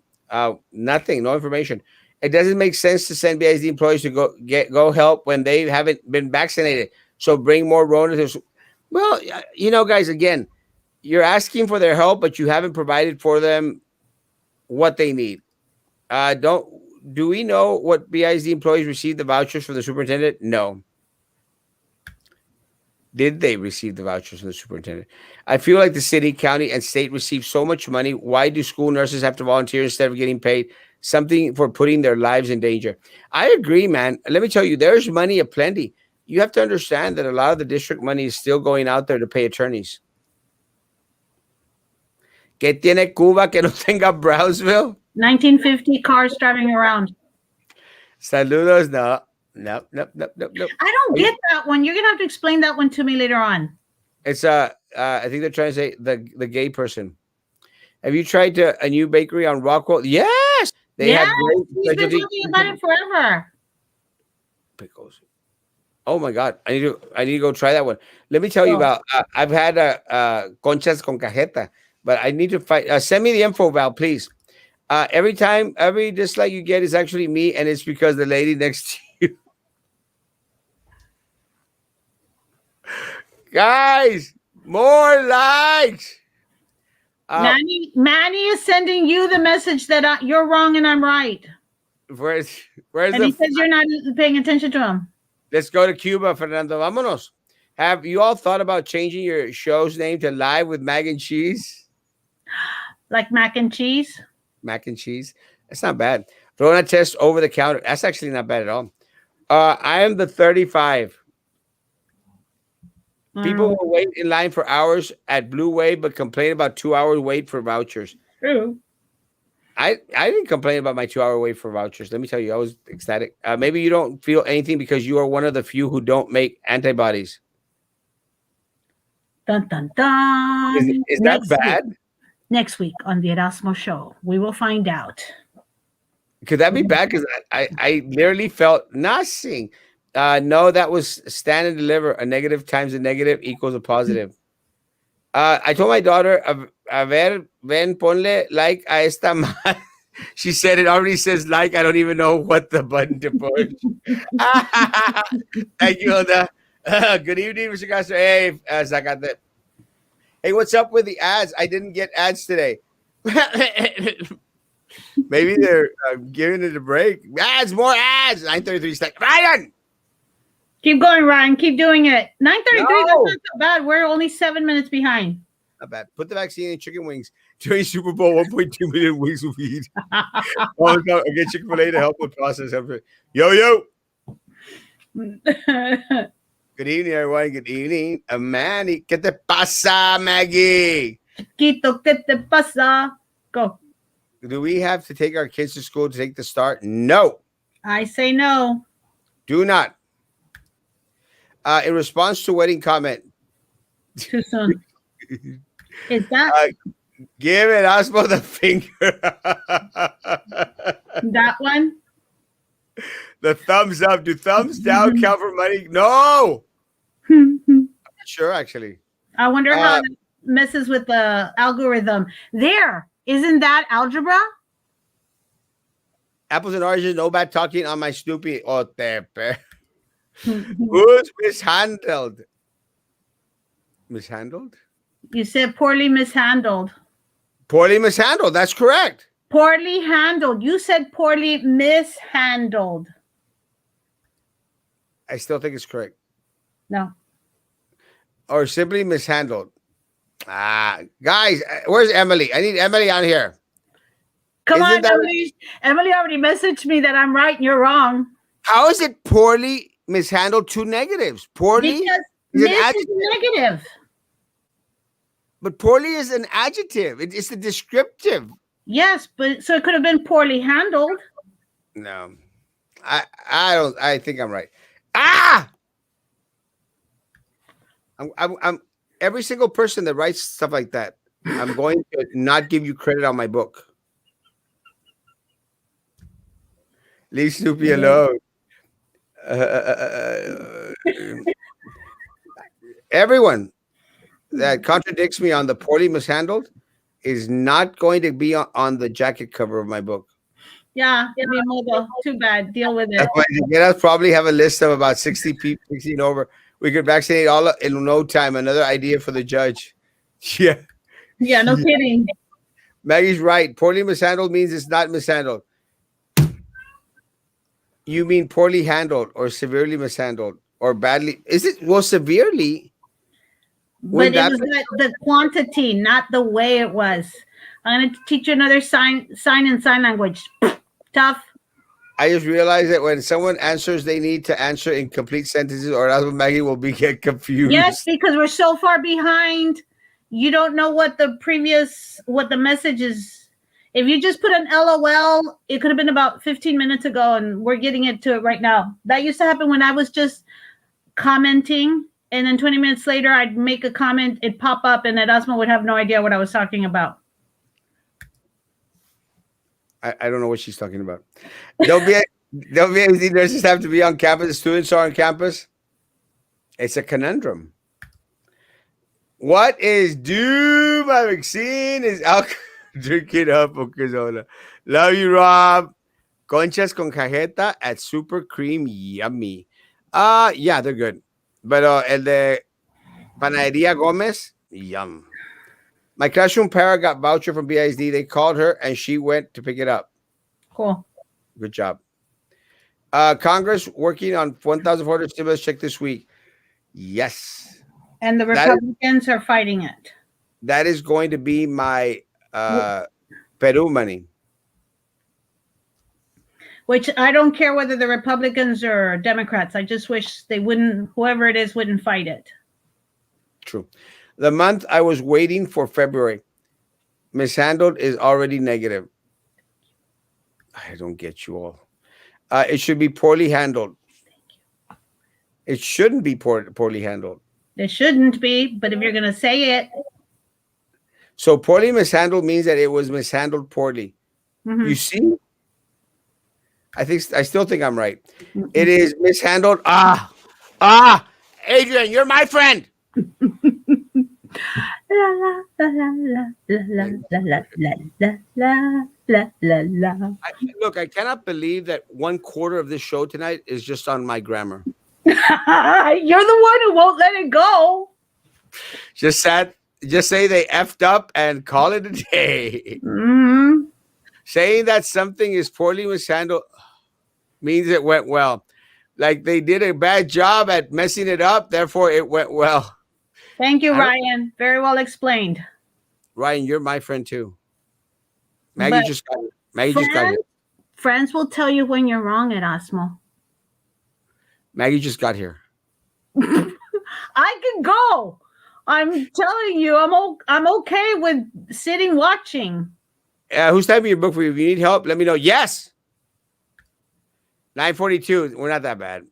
Nothing, no information. It doesn't make sense to send BISD employees to go help when they haven't been vaccinated. So bring more relatives. Well, guys, again, you're asking for their help, but you haven't provided for them what they need. Do we know what BISD employees received the vouchers from the superintendent? No. Did they receive the vouchers from the superintendent? I feel like the city, county, and state receive so much money. Why do school nurses have to volunteer instead of getting paid something for putting their lives in danger? I agree, man. Let me tell you, there's money aplenty. You have to understand that a lot of the district money is still going out there to pay attorneys. ¿Qué tiene Cuba que no tenga Brownsville? 1950 cars driving around. Saludos. No. I don't get that one. You're gonna have to explain that one to me later on. It's I think they're trying to say the gay person. Have you tried a new bakery on Rockwell? Yes, they have great. He's been talking about it forever. Pickles. Oh my God, I need to go try that one. Let me tell you about. I've had conchas con cajeta, but I need to find. Send me the info, Val, please. Every dislike you get is actually me, and it's because the lady next to you. Guys, more likes. Manny is sending you the message that you're wrong and I'm right. Where's and he says you're not paying attention to him. Let's go to Cuba, Fernando. Vámonos. Have you all thought about changing your show's name to Live with Mac and Cheese? Like mac and cheese? Mac and cheese. That's not bad. Rona test over the counter. That's actually not bad at all. I am the 35. People will wait in line for hours at Blue Wave, but complain about 2 hours wait for vouchers. True. I didn't complain about my 2 hour wait for vouchers. Let me tell you, I was ecstatic. Maybe you don't feel anything because you are one of the few who don't make antibodies. Dun, dun, dun. Is that bad? Next week on the Erasmo Show, we will find out. Could that be bad? Because I literally felt nothing. No, that was stand and deliver. A negative times a negative equals a positive. I told my daughter, a ver, ven, ponle like a esta madre. She said it already says like. I don't even know what the button to push. Thank you, Hilda. Good evening, Mr. Castro. Hey, Zacate. Hey, what's up with the ads? I didn't get ads today. Maybe they're giving it a break. Ads, more ads. 9:33 seconds. Ryan! Keep going, Ryan. Keep doing it. 9:33, that's not so bad. We're only 7 minutes behind. Not bad. Put the vaccine in chicken wings. During Super Bowl, 1.2 million wings will be eaten. All the time. I get Chick-fil-A to help the process. Yo. Good evening, everyone. Good evening. Manny. ¿Qué te pasa, Maggie? Chiquito, ¿qué te pasa? Go. Do we have to take our kids to school to take the start? No. I say no. Do not. In response to wedding comment. Too soon. Is that Give it Erasmo the finger. that one? The thumbs up. Do thumbs down count for money? No. I'm not sure, actually. I wonder how it messes with the algorithm. There. Isn't that algebra? Apples and oranges, no bad talking on my Snoopy. Oh, tepe. Who's mishandled? Mishandled? You said poorly mishandled. Poorly mishandled. That's correct. Poorly handled. You said poorly mishandled. I still think it's correct. No. Or simply mishandled. Guys, where's Emily? I need Emily on here. Come Isn't on, that- Emily. Emily already messaged me that I'm right and you're wrong. How is it poorly mishandled? Two negatives. Poorly Because is an miss is adjective. negative. But poorly is an adjective. It's the descriptive. Yes, but so it could have been poorly handled. No. I don't. I think I'm right. I'm every single person that writes stuff like that, I'm going to not give you credit on my book. Leave Snoopy alone. Everyone that contradicts me on the poorly mishandled is not going to be on the jacket cover of my book. Yeah, too bad. Deal with it. That's why you guys probably have a list of about 60 people, 16 over. We could vaccinate all in no time. Another idea for the judge. Yeah. Yeah, no kidding. Maggie's right. Poorly mishandled means it's not mishandled. You mean poorly handled or severely mishandled or badly? Is it? Well, severely. But it was the quantity, not the way it was. I'm going to teach you another sign and sign language. Tough. I just realized that when someone answers, they need to answer in complete sentences, or else Maggie will get confused. Yes, because we're so far behind. You don't know what the message is. If you just put an LOL, it could have been about 15 minutes ago, and we're getting into it right now. That used to happen when I was just commenting, and then 20 minutes later, I'd make a comment, it'd pop up, and Erasmo would have no idea what I was talking about. I don't know what she's talking about. Don't be anything nurses have to be on campus. Students are on campus. It's a conundrum. What is due? My vaccine is alcohol. Drink it up, Okezola. Love you, Rob. Conchas con cajeta at Super Cream, yummy. Yeah, they're good. But el de Panaderia Gomez, yum. My classroom para got voucher from BISD. They called her and she went to pick it up. Cool. Good job. Congress working on 1,400 stimulus check this week. Yes. And the Republicans are fighting it. That is going to be my Peru money. Which I don't care whether the Republicans or Democrats. I just wish they wouldn't, whoever it is, wouldn't fight it. True. The month I was waiting for February. Mishandled is already negative. I don't get you all. It should be poorly handled. It shouldn't be poorly handled. It shouldn't be, but if you're going to say it. So poorly mishandled means that it was mishandled poorly. Mm-hmm. You see? I still think I'm right. Mm-hmm. It is mishandled. Adrian, you're my friend. Look, I cannot believe that 1/4 of this show tonight is just on my grammar. You're the one who won't let it go. Just say they effed up and call it a day. Mm-hmm. Saying that something is poorly mishandled means it went well. Like they did a bad job at messing it up, therefore it went well. Thank you, Ryan. Very well explained. Ryan, you're my friend too. Maggie But just got here. Maggie just got here. Friends will tell you when you're wrong, Erasmo. Maggie just got here. I can go. I'm telling you, I'm okay with sitting watching. Who's typing your book for you? If you need help, let me know. Yes. 9:42. We're not that bad.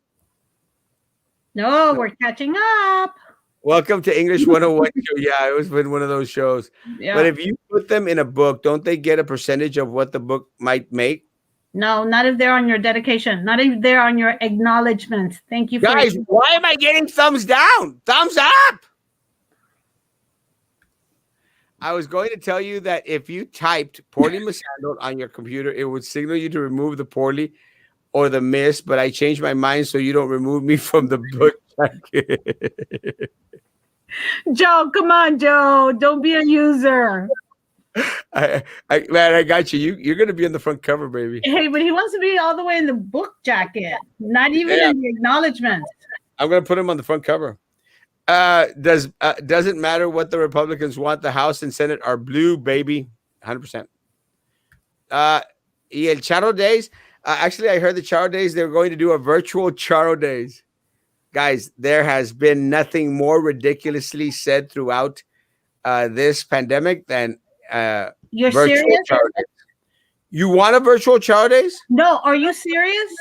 No, we're catching up. Welcome to English 101 show. Yeah, it was been one of those shows. Yeah. But if you put them in a book, don't they get a percentage of what the book might make? No, not if they're on your dedication. Not if they're on your acknowledgement. Thank you, Guys, why am I getting thumbs down? Thumbs up. I was going to tell you that if you typed poorly mishandled on your computer, it would signal you to remove the poorly or the miss, but I changed my mind so you don't remove me from the book. Joe, come on, Joe. Don't be a user. Man, I got you. You're going to be on the front cover, baby. Hey, but he wants to be all the way in the book jacket, not even in the acknowledgement. I'm going to put him on the front cover. Doesn't matter what the Republicans want. The House and Senate are blue, baby, 100%. El Charo Days. Actually, I heard the Charo Days. They're going to do a virtual Charo Days. Guys, there has been nothing more ridiculously said throughout this pandemic than You're serious? Charo Days. You want a virtual Charo Days? No, are you serious?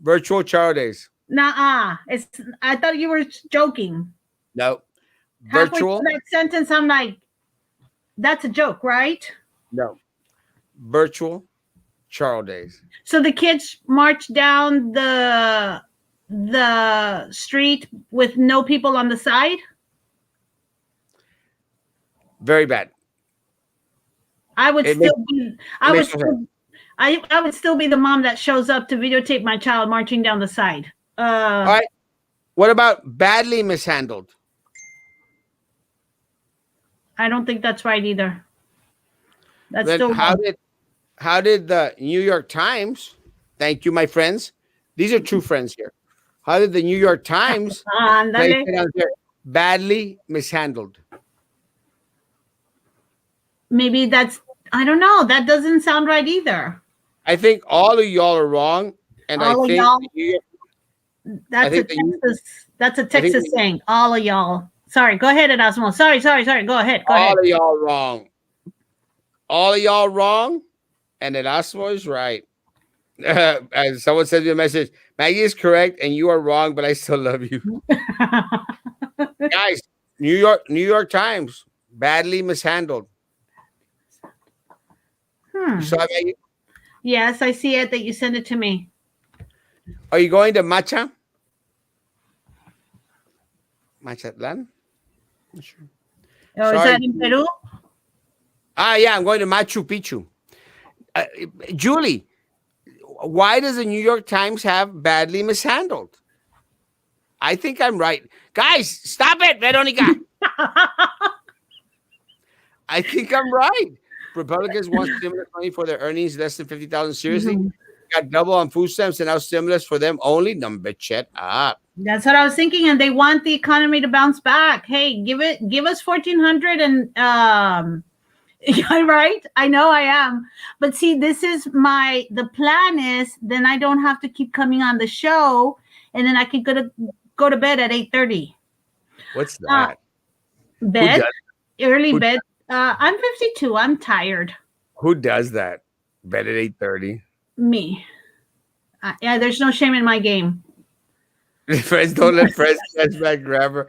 Virtual Charo Days. Nuh-uh. I thought you were joking. No. Virtual. Halfway through that sentence, I'm like, that's a joke, right? No. Virtual Charo Days. So the kids march down the street with no people on the side? Very bad. I would still be the mom that shows up to videotape my child marching down the side. All right. What about badly mishandled? I don't think that's right either. That's then still how did the New York Times? Thank you, my friends. These are true friends here. How did the New York Times place it out there? Badly mishandled? Maybe I don't know. That doesn't sound right either. I think all of y'all are wrong, and all I think that's a Texas saying. All of y'all. Sorry, go ahead, Erasmo. Sorry. Go ahead. All of y'all wrong. All of y'all wrong, and Erasmo is right. As someone sent me a message, Maggie is correct, and you are wrong, but I still love you. Guys, New York Times, badly mishandled. You saw that, Maggie? Yes, I see it that you sent it to me. Are you going to Macha? Machatlan? Sure. Oh, is that in Peru? Yeah, I'm going to Machu Picchu. Julie, why does the New York Times have badly mishandled? I think I'm right. Guys, stop it, Veronica. I think I'm right. Republicans want stimulus money for their earnings less than $50,000. Seriously? Got double on food stamps and now stimulus for them only? Number shut up. That's what I was thinking, and they want the economy to bounce back. Hey, give us 1,400 and right? I know I am. But see, this is the plan is then I don't have to keep coming on the show, and then I can go to bed at 8:30. What's that? Bed? Early bed. I'm 52. I'm tired. Who does that? Bed at 8:30? Me. Yeah, there's no shame in my game. Friends don't let friends back grab her.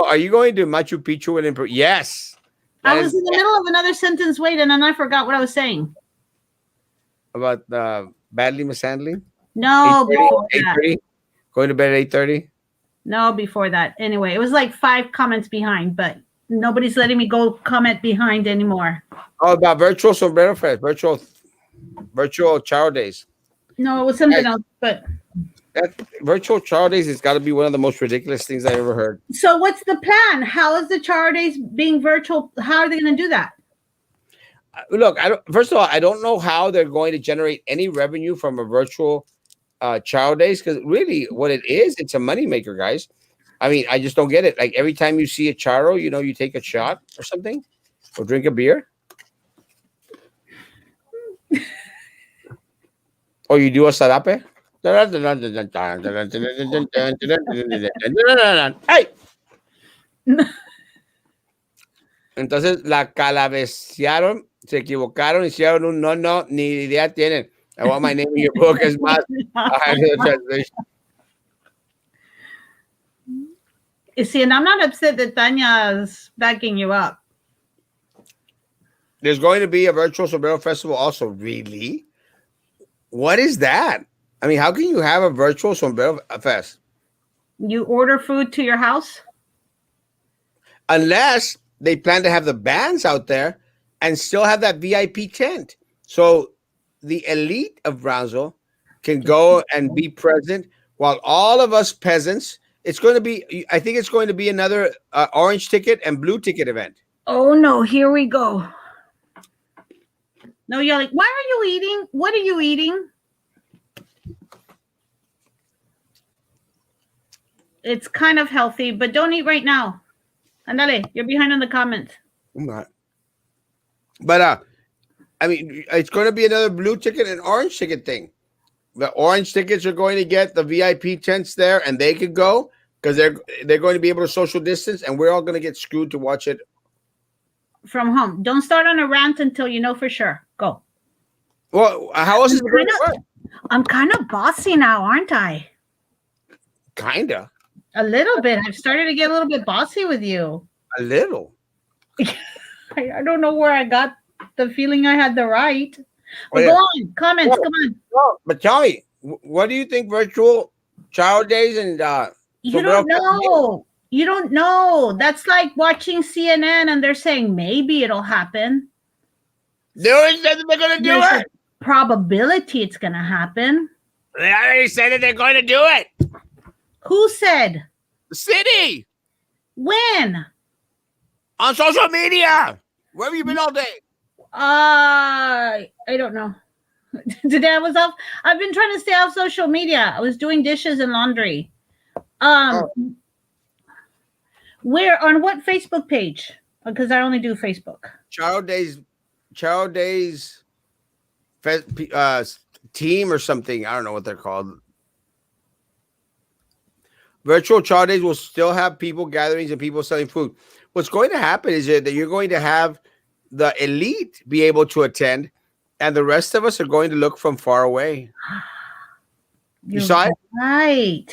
Are you going to Machu Picchu and improve? Yes. I was in the middle of another sentence. Wait, and then I forgot what I was saying. About badly mishandling? No, before that. Going to bed at 8:30? No, before that. Anyway, it was like 5 comments behind, but nobody's letting me go comment behind anymore. Oh, about virtual sombrero fest, virtual Charo Days. No, it was something else, but that virtual Charo Days has got to be one of the most ridiculous things I ever heard. So what's the plan? How is the Charo Days being virtual? How are they going to do that? Look, first of all, I don't know how they're going to generate any revenue from a virtual Charo Days, because really what it is, it's a moneymaker, guys. I mean, I just don't get it. Like every time you see a Charo, you take a shot or something. Or drink a beer? Or you do a sarape? Hey! Entonces la calabeciaron, se equivocaron, hicieron un no, ni idea tienen. I want my name in your book as más. You see, and I'm not upset that Tanya's backing you up. There's going to be a virtual sombrero festival also. Really? What is that? I mean, how can you have a virtual sombrero fest? You order food to your house? Unless they plan to have the bands out there and still have that VIP tent. So the elite of Brownsville can go and be present while all of us peasants, it's going to be, I think it's going to be another orange ticket and blue ticket event. Oh no, here we go. No, you're like, why are you eating? What are you eating? It's kind of healthy, but don't eat right now. Andale, you're behind in the comments. I'm not. But I mean, it's going to be another blue ticket and orange ticket thing. The orange tickets are going to get the VIP tents there, and they could go because they're going to be able to social distance, and we're all going to get screwed to watch it from home. Don't start on a rant until you know for sure. Go. Well, how else is it going to work? I'm kind of bossy now, aren't I? Kinda. A little bit. I've started to get a little bit bossy with you. A little. I don't know where I got the feeling I had the right. But go on. Comments. Come on. No, but tell me, what do you think virtual child days and you don't know. You don't know. That's like watching CNN and they're saying maybe it'll happen. They already said that they're going to do it. Probability it's going to happen. They already said that they're going to do it. Who said? The city. When? On social media. Where have you been all day? I don't know. Today I was off. I've been trying to stay off social media. I was doing dishes and laundry. Where, on what Facebook page? Because I only do Facebook. Child Days team or something. I don't know what they're called. Virtual Child Days will still have people gatherings and people selling food. What's going to happen is that you're going to have the elite be able to attend, and the rest of us are going to look from far away. You saw it? Right.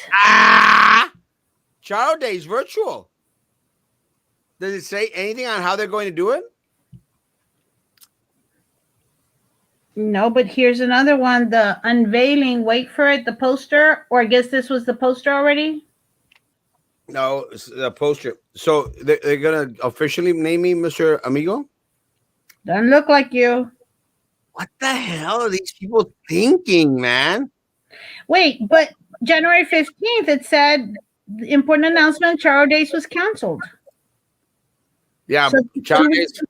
Child Days virtual. Does it say anything on how they're going to do it? No, but here's another one. The unveiling, wait for it, the poster, or I guess this was the poster already? No, it's the poster. So they're going to officially name me Mr. Amigo? Doesn't look like you. What the hell are these people thinking, man? Wait, but January 15th, it said the important announcement, Child Days was canceled. Yeah, so, Child Days,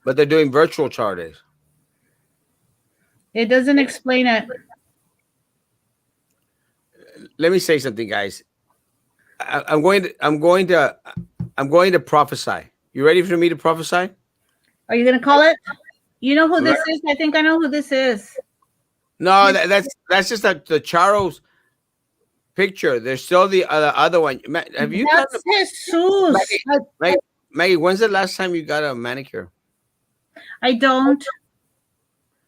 but they're doing virtual Child Days. It doesn't explain it. Let me say something, guys. I'm going to prophesy. You ready for me to prophesy? Are you going to call it? You know who this is? I think I know who this is. No, that's just the Charo's picture. There's still the other one. Have you? That's Jesus. Maggie, when's the last time you got a manicure? I don't.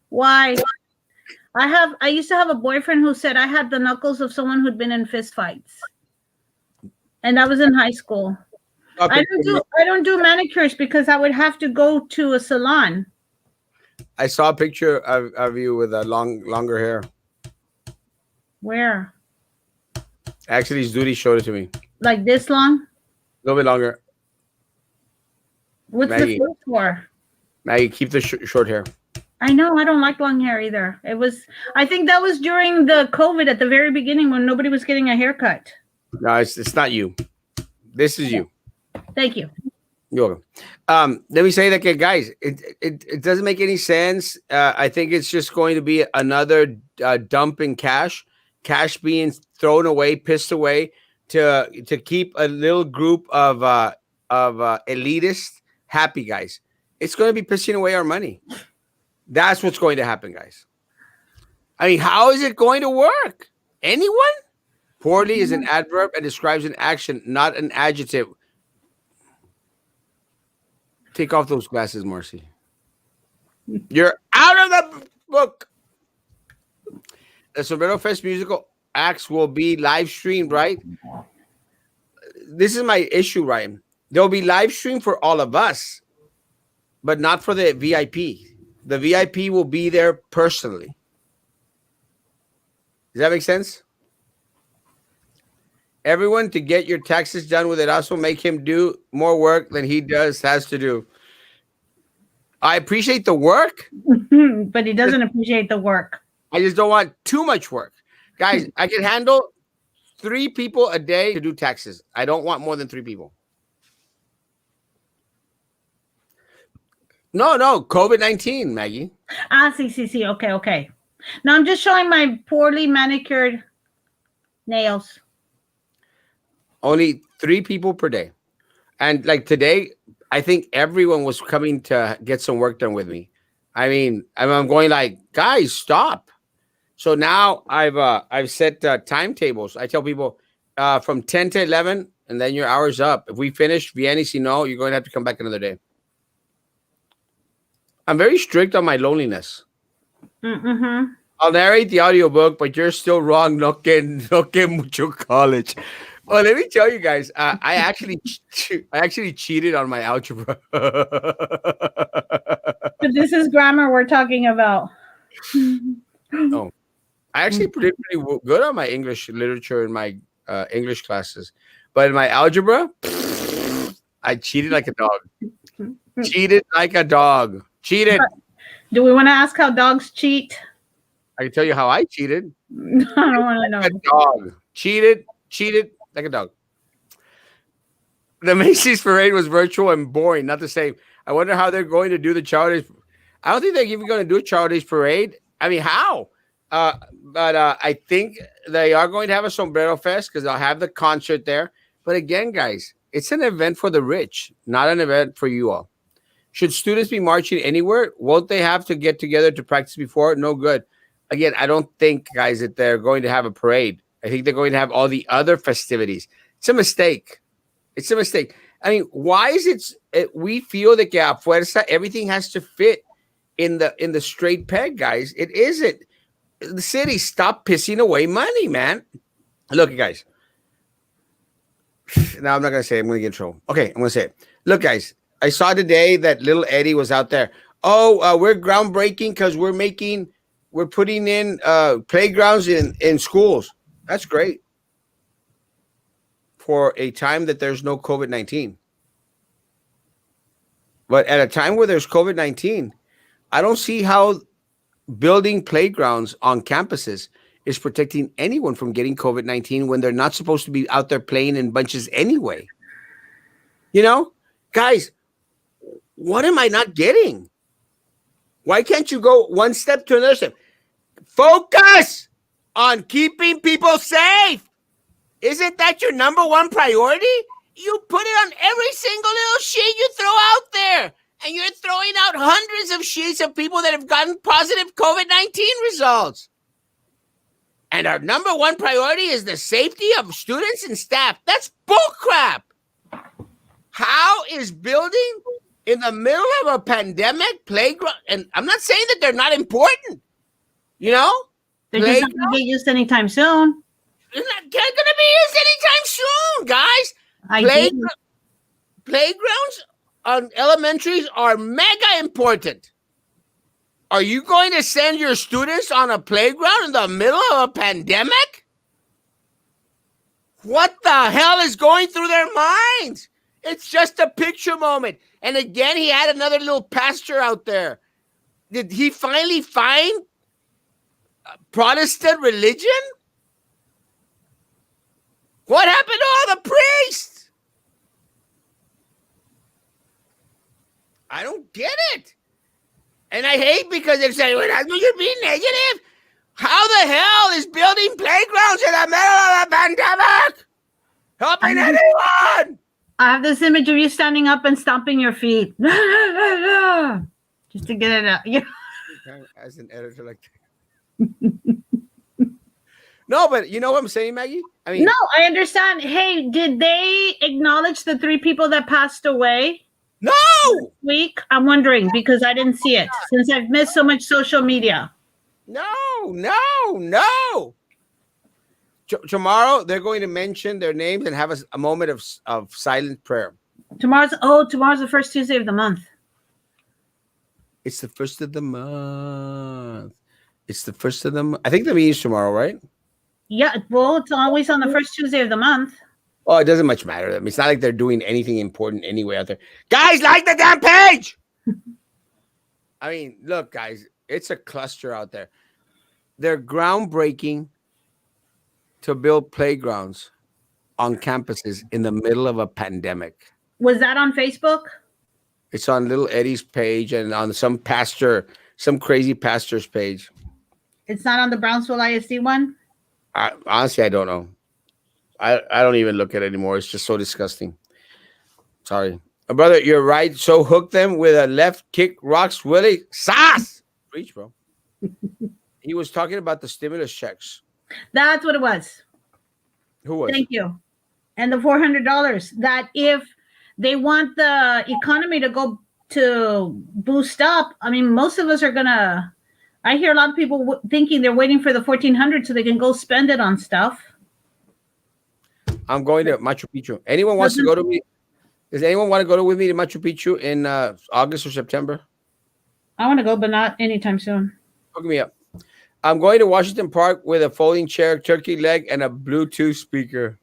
Why? I used to have a boyfriend who said I had the knuckles of someone who'd been in fist fights. And I was in high school. Okay. I don't do manicures because I would have to go to a salon. I saw a picture of you with a longer hair. Where? Actually, Zudi showed it to me. Like this long? A little bit longer. What's Maggie, the first for? Maggie, keep the short hair. I know. I don't like long hair either. I think that was during the COVID at the very beginning when nobody was getting a haircut. No, it's not you. This is you. Thank you. You're welcome. Let me say that, guys, it doesn't make any sense. I think it's just going to be another dump in cash being thrown away, pissed away to keep a little group of elitists happy, guys. it's going to be pissing away our money. That's what's going to happen, guys. I mean, how is it going to work? Anyone? Poorly is an adverb and describes an action, not an adjective. Take off those glasses, Marcy. You're out of the book. The Sombrero Fest musical acts will be live streamed, right? This is my issue, Ryan. There'll be live stream for all of us, but not for the VIP. The VIP will be there personally. Does that make sense? Everyone to get your taxes done with it also make him do more work than he has to do. I appreciate the work, but he doesn't appreciate the work. I just don't want too much work. Guys, I can handle 3 people a day to do taxes. I don't want more than 3 people. No, COVID-19, Maggie. See. Okay. Now I'm just showing my poorly manicured nails. Only 3 people per day. And like today, I think everyone was coming to get some work done with me. I mean, I'm going like, guys, stop. So now I've set timetables. I tell people from 10 to 11, and then your hour's up. If we finish, Vianney, si no, you're going to have to come back another day. I'm very strict on my loneliness. Mm-hmm. I'll narrate the audiobook, but you're still wrong. No que mucho college. Well, let me tell you guys, I actually cheated on my algebra. But this is grammar we're talking about. Oh, I actually did pretty good on my English literature in my English classes, but in my algebra, I cheated like a dog. Cheated like a dog. Cheated. Do we want to ask how dogs cheat? I can tell you how I cheated. I don't want to know. Like a dog. Cheated like a dog. The Macy's parade was virtual and boring, not the same. I wonder how they're going to do the Child Days. I don't think they're even going to do a Child Days parade. I mean, how? But I think they are going to have a Sombrero Fest because they'll have the concert there. But again, guys, it's an event for the rich, not an event for you all. Should students be marching anywhere? Won't they have to get together to practice before? No good. Again, I don't think, guys, that they're going to have a parade. I think they're going to have all the other festivities. It's a mistake. It's a mistake. I mean, why is it we feel that a fuerza, everything has to fit in the straight peg, guys? It isn't. The city, stop pissing away money, man. Look, guys. Now I'm not gonna say it. I'm gonna get in trouble. Okay, I'm gonna say it. Look, guys, I saw today that little Eddie was out there. Oh, we're groundbreaking because we're putting in playgrounds in schools. That's great. For a time that there's no COVID-19. But at a time where there's COVID-19, I don't see how building playgrounds on campuses is protecting anyone from getting COVID-19 when they're not supposed to be out there playing in bunches anyway. You know, guys, what am I not getting? Why can't you go one step to another step? Focus on keeping people safe. Isn't that your number one priority? You put it on every single little sheet you throw out there. And you're throwing out hundreds of sheets of people that have gotten positive COVID-19 results. And our number one priority is the safety of students and staff. That's bullcrap. How is building in the middle of a pandemic playground? And I'm not saying that they're not important. You know? They're just not going to get used anytime soon. They're not going to be used anytime soon, guys. Playgrounds on elementaries are mega important. Are you going to send your students on a playground in the middle of a pandemic? What the hell is going through their minds? It's just a picture moment. And again, he had another little pastor out there. Did he finally find Protestant religion? What happened to all the priests? I don't get it. And I hate because they're saying, well, you're being negative. How the hell is building playgrounds in the middle of a pandemic helping anyone? I have this image of you standing up and stomping your feet. Just to get it out. Yeah. As an editor like that. No, but you know what I'm saying, Maggie? I mean, No, I understand. Hey, did they acknowledge the 3 people that passed away no. this week? I'm wondering because I didn't see it since I've missed so much social media. No. Tomorrow they're going to mention their names and have a moment of silent prayer. Tomorrow's the first Tuesday of the month. It's the first of the month. I think the meeting's tomorrow, right? Yeah, well, it's always on the first Tuesday of the month. Oh, it doesn't much matter to them. It's not like they're doing anything important anyway out there. Guys, like the damn page. I mean, look, guys, it's a cluster out there. They're groundbreaking to build playgrounds on campuses in the middle of a pandemic. Was that on Facebook? It's on little Eddie's page and on some crazy pastor's page. It's not on the Brownsville ISD one? Honestly, I don't know. I don't even look at it anymore. It's just so disgusting. Sorry. Brother, you're right. So hook them with a left kick, rocks, Willie. Sauce! Preach, bro. He was talking about the stimulus checks. That's what it was. Who was? Thank you. And the $400. That if they want the economy to go to boost up, I mean, most of us are going to... I hear a lot of people thinking they're waiting for the 1,400 so they can go spend it on stuff. I'm going to Machu Picchu. Anyone wants to go to me? Does anyone want to go with me to Machu Picchu in August or September? I want to go, but not anytime soon. Hook me up. I'm going to Washington Park with a folding chair, turkey leg, and a Bluetooth speaker.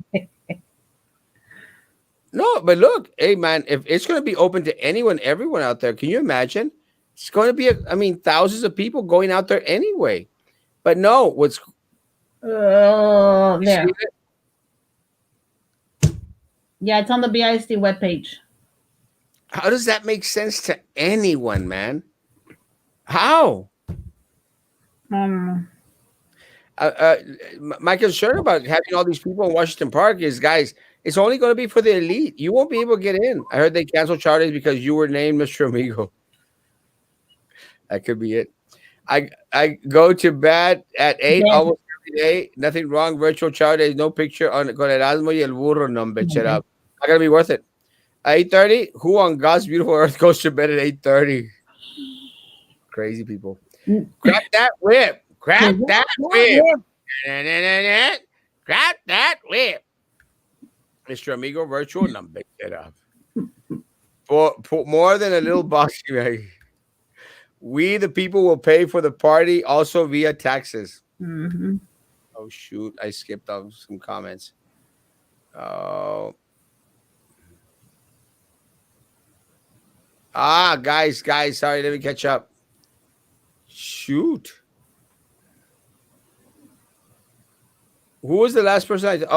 No, but look, hey, man, if it's going to be open to anyone, everyone out there, can you imagine? It's going to be, thousands of people going out there anyway. But no, there. Yeah, it's on the BISD webpage. How does that make sense to anyone, man? How? My concern about having all these people in Washington Park is, guys, it's only going to be for the elite. You won't be able to get in. I heard they canceled charters because you were named Mr. Amigo. That could be it. I go to bed at 8 almost every day. Nothing wrong. Virtual charter. There's no picture on con Erasmo y el burro. No, bitch it up. Not gonna be worth it. At 8:30. Who on God's beautiful earth goes to bed at 8:30? Crazy people. Grab that whip. Grab that whip. Grab that whip. Mr. Amigo Virtual. No, bitch it up. For more than a little boxing bag. We, the people, will pay for the party also via taxes. Mm-hmm. Oh, shoot. I skipped off some comments. Oh. Guys. Sorry, let me catch up. Shoot. Who was the last person?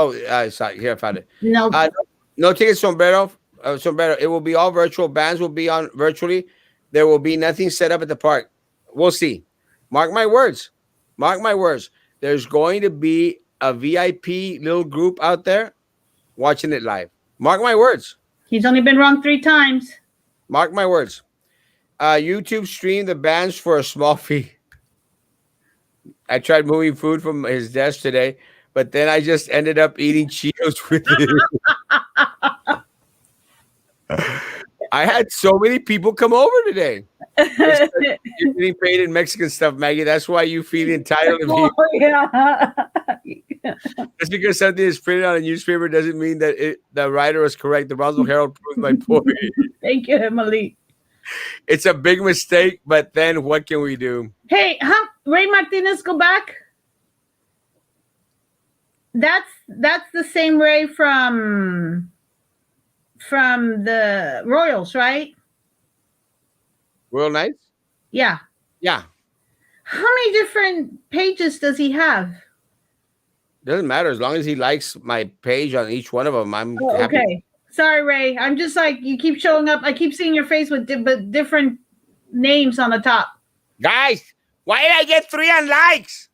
Sorry. Here, I found it. No tickets, sombrero. It will be all virtual. Bands will be on virtually. There will be nothing set up at the park. We'll see. Mark my words. There's going to be a VIP little group out there watching it live. Mark my words. He's only been wrong 3 times. Mark my words. YouTube streamed the bands for a small fee. I tried moving food from his desk today, but then I just ended up eating Cheetos with it. I had so many people come over today. You're getting paid in Mexican stuff, Maggie. That's why you feel entitled. Yeah. Just because something is printed on a newspaper doesn't mean that the writer was correct. The Roswell Herald proves my point. Thank you, Emily. It's a big mistake, but then what can we do? Hey, Ray Martinez, go back. That's the same Ray from the Royals, right? Royal Knights? Yeah. Yeah. How many different pages does he have? Doesn't matter. As long as he likes my page on each one of them, I'm happy. Okay. Sorry, Ray. I'm just like, you keep showing up. I keep seeing your face with different names on the top. Guys, why did I get 3 on likes?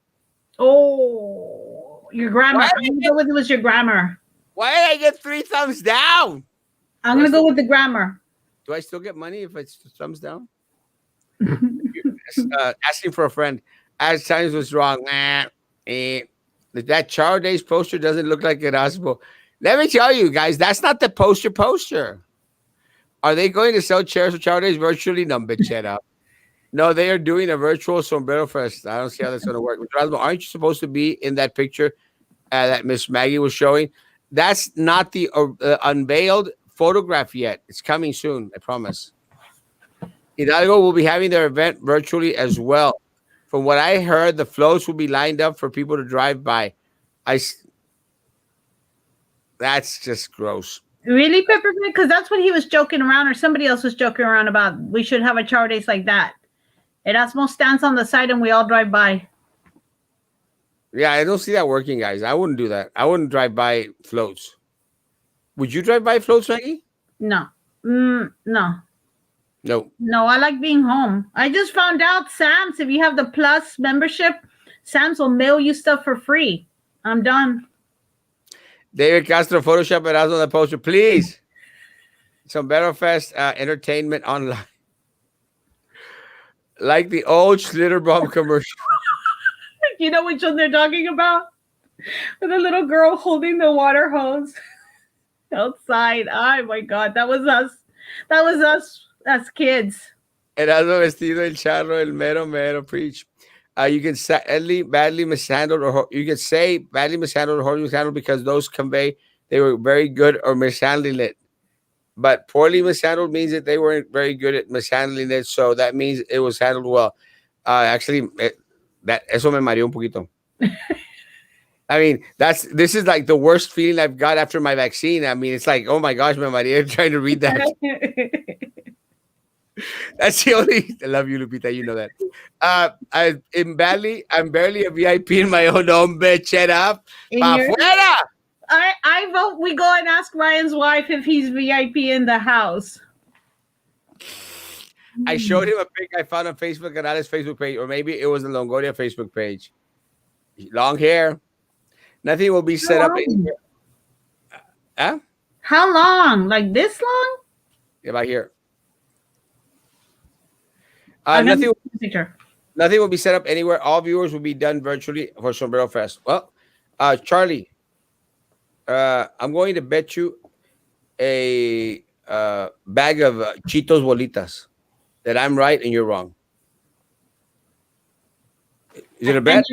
Oh, your grammar. I know it was your grammar. Why did I get 3 thumbs down? I'm gonna go with the grammar. Do I still get money if it's thumbs down? Asking for a friend. As times was wrong. That Charo Days poster doesn't look like Erasmo. Let me tell you guys, that's not the poster. Are they going to sell chairs for Charo Days virtually? No, bitch, shut up. No, they are doing a virtual sombrero fest. I don't see how that's going to work. Erasmo, aren't you supposed to be in that picture that Miss Maggie was showing? That's not the unveiled photograph yet. It's coming soon, I promise. Hidalgo will be having their event virtually as well. From what I heard, the floats will be lined up for people to drive by. That's just gross. Really, Peppermint? Because that's what he was joking around, or somebody else was joking around about. We should have a Charo Days like that. Erasmo stands on the side and we all drive by. Yeah, I don't see that working, guys. I wouldn't do that. I wouldn't drive by floats. Would you drive by floats, Maggie? No. No. No. No, I like being home. I just found out, Sam's, if you have the Plus membership, Sam's will mail you stuff for free. I'm done. David Castro, Photoshop Erasmo on the poster, please. Sombrero Fest entertainment online. Like the old Schlitterbomb commercial. You know which one they're talking about? With a little girl holding the water hose outside. Oh my God, that was us. That was us as kids. Erasmo vestido el charro, el mero, preach. You can say badly mishandled, or you can say badly mishandled or horribly mishandled because those convey they were very good or mishandling it. But poorly mishandled means that they weren't very good at mishandling it, so that means it was handled well. Actually, eso me mareó un poquito. I mean, this is like the worst feeling I've got after my vaccine. I mean, it's like, oh my gosh, me mareé trying to read that. That's the only. I love you, Lupita. You know that. I'm barely a VIP in my own home bed. Shut up. Pa fuera. I vote we go and ask Ryan's wife if he's VIP in the house. I showed him a pic I found on Facebook and on his Facebook page, or maybe it was the Longoria Facebook page. Long hair. Nothing will be set up. Huh? How long? Like this long? About here. Nothing will be set up anywhere. All viewers will be done virtually for Sombrero Fest. Well, Charlie, I'm going to bet you a bag of Cheetos Bolitas that I'm right and you're wrong. Is it a bet?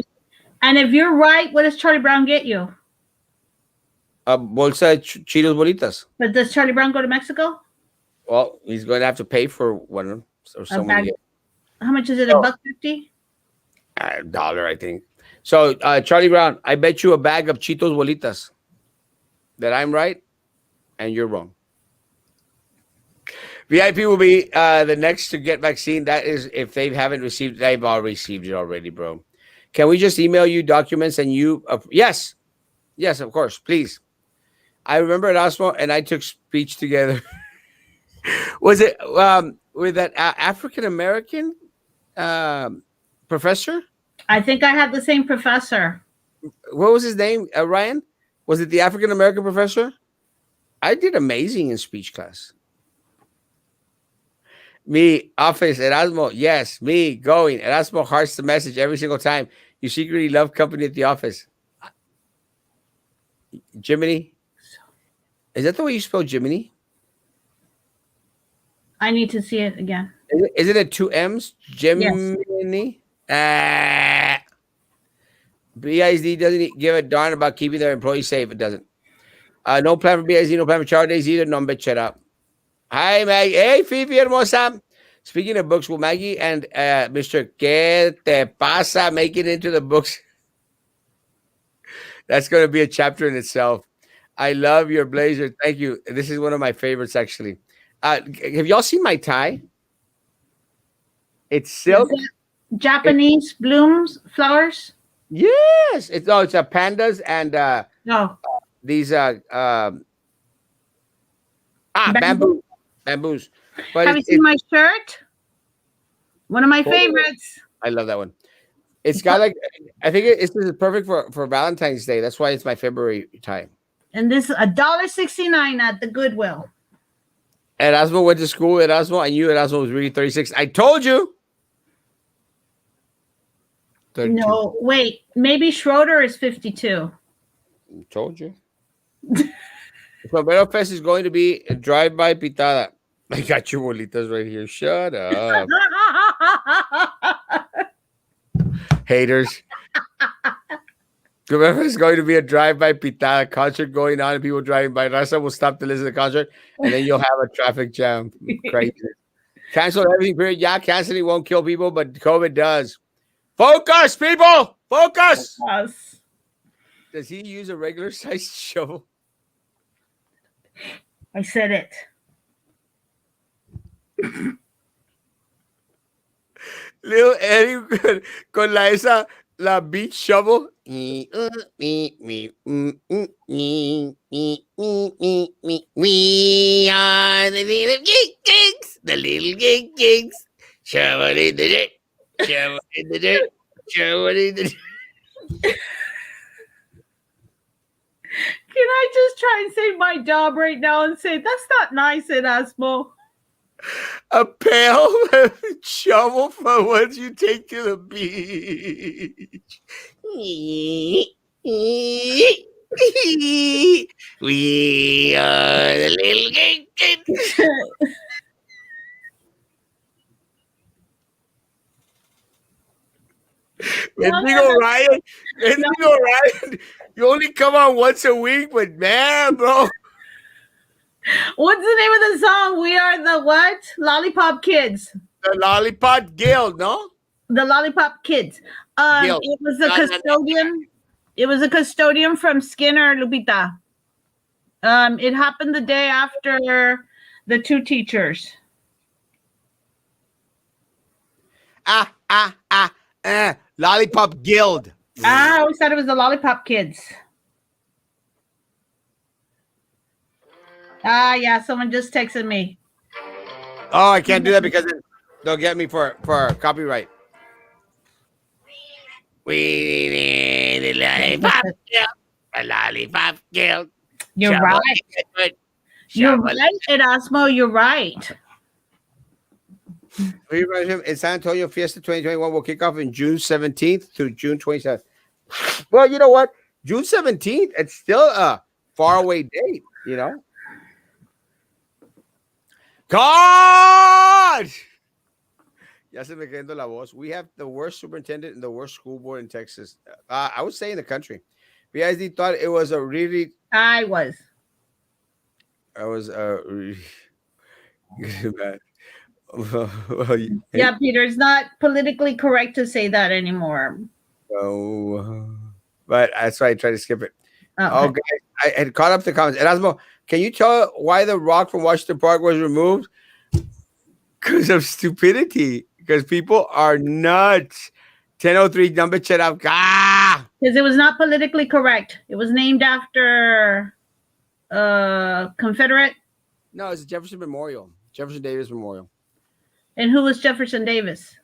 And if you're right, what does Charlie Brown get you? A bolsa de Cheetos Bolitas. But does Charlie Brown go to Mexico? Well, he's going to have to pay for one or someone. How much is it? $1.50? $1, I think. So, Charlie Brown, I bet you a bag of Cheetos Bolitas that I'm right and you're wrong. VIP will be the next to get vaccine. That is, if they haven't received, they've all received it already, bro. Can we just email you documents and you? Yes, of course, please. I remember Erasmo and I took speech together. Was it with that African American professor? I think I had the same professor. What was his name? Ryan? Was it the African American professor? I did amazing in speech class. Me, office, Erasmo, yes, me, going. Erasmo hearts the message every single time. You secretly love company at the office. Jiminy? Is that the way you spell Jiminy? I need to see it again. Isn't it 2 M's? Jiminy? Yes. BISD doesn't give a darn about keeping their employees safe. It doesn't. No plan for BISD, no plan for Charo Days either. No, bitch, shut up. Hi, Maggie. Hey, Fifi Hermosa. Speaking of books, will Maggie and Mr. ¿Qué te pasa make it into the books? That's going to be a chapter in itself. I love your blazer. Thank you. This is one of my favorites, actually. Have y'all seen my tie? It's silk. Japanese blooms, flowers? Yes. It's pandas and these bamboos. But have you seen my shirt? One of my favorites. I love that one. It's got like, I think this is perfect for Valentine's Day. That's why it's my February tie. And this is $1.69 at the Goodwill. Erasmo went to school. Erasmo, I knew Erasmo was really 36. I told you. 32. No, wait. Maybe Schroeder is 52. Told you. Sombrero Fest is going to be a drive-by pitada. I got your bolitas right here. Shut up. Haters. Sombrero Fest is going to be a drive-by pitada concert going on and people driving by. Rasa will stop to listen to the concert and then you'll have a traffic jam. Crazy. Cancel everything, period. Yeah, canceling won't kill people, but COVID does. Focus, people! Focus! Yes. Does he use a regular sized shovel? I said it. Little Eddie con la beach shovel. We are the little gigs, the little gigs. Shovel in the dirt, shovel in the dirt, shovel in the dirt. Can I just try and save my job right now and say that's not nice, Erasmo? A pail shovel for once you take to the beach. We are the little kids. Bendigo Ryan, you only come on once a week, but man, bro. What's the name of the song? We are the what? Lollipop Kids. The Lollipop Guild, no? The Lollipop Kids. Guild. It was a custodian. It was a custodian from Skinner, Lupita. It happened the day after the two teachers. Lollipop Guild. I always thought it was the Lollipop Kids. Yeah, someone just texted me. Oh, I can't do that because they'll get me for copyright. We need a lollipop guild. A lollipop guild. You're right. You're right, Erasmo. You're right. In San Antonio, Fiesta 2021 will kick off in June 17th through June 27th. Well, you know what? June 17th, it's still a faraway date, you know? God! Ya se me quedó la voz. We have the worst superintendent and the worst school board in Texas. I would say in the country. BISD thought it was a really... I was really bad. Yeah, Peter, it's not politically correct to say that anymore. But that's why I try to skip it. Oh, guys, I had caught up the comments. Erasmo, can you tell why the rock from Washington Park was removed? Because of stupidity. Because people are nuts. 1003 number chat up. Because it was not politically correct. It was named after Confederate. No, it's a Jefferson Memorial. Jefferson Davis Memorial. And who was Jefferson Davis?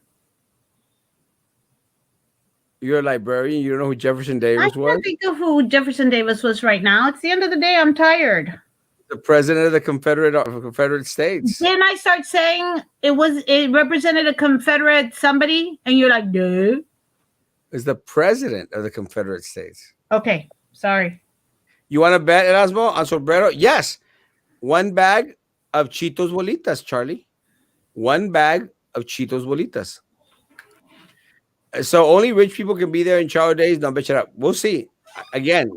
You're a librarian. You don't know who Jefferson Davis was? I can't think of who Jefferson Davis was right now. It's the end of the day. I'm tired. The president of the Confederate States. Then I start saying it represented a Confederate somebody, and you're like, no. It's the president of the Confederate States. Okay, sorry. You want to bet, Erasmo, on sombrero? Yes. 1 bag of Cheetos Bolitas, Charlie. 1 bag of Cheetos Bolitas. So only rich people can be there in Charo Days. Don't bitch it up. We'll see. Again,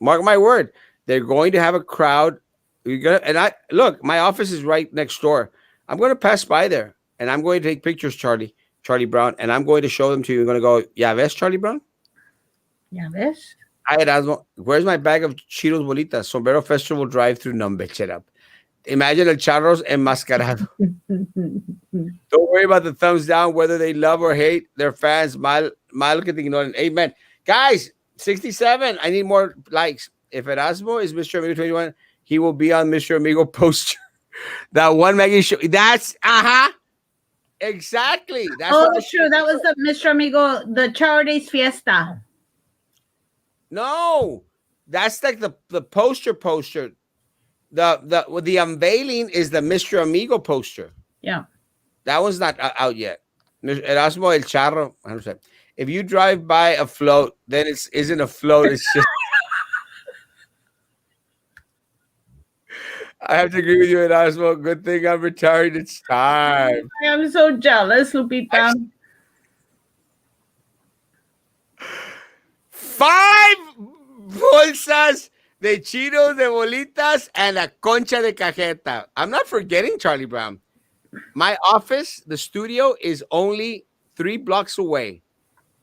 mark my word. They're going to have a crowd. Look, my office is right next door. I'm going to pass by there and I'm going to take pictures, Charlie Brown, and I'm going to show them to you. You're going to go, "Ya ves, Charlie Brown? Ya ves? Where's my bag of Cheetos Bolitas? Sombrero Festival drive-through. No, bitch it up. Imagine el charros enmascarado. Don't worry about the thumbs down, whether they love or hate their fans. Mal que te ignoren. Amen. Guys, 67. I need more likes. If Erasmo is Mr. Amigo 21, he will be on Mr. Amigo poster. That one Maggie show. That's exactly. That's true. That was the Mr. Amigo, the Charo Days Fiesta. No, that's like the poster. The unveiling is the Mr. Amigo poster. Yeah. That one's not out yet. Erasmo el Charro. 100%. If you drive by a float, then it isn't a float. It's just. I have to agree with you, Erasmo. Good thing I'm retired. It's time. I am so jealous, Lupita. 5 bolsas de Cheetos de bolitas and a concha de cajeta. I'm not forgetting Charlie Brown. My office, the studio, is only 3 blocks away.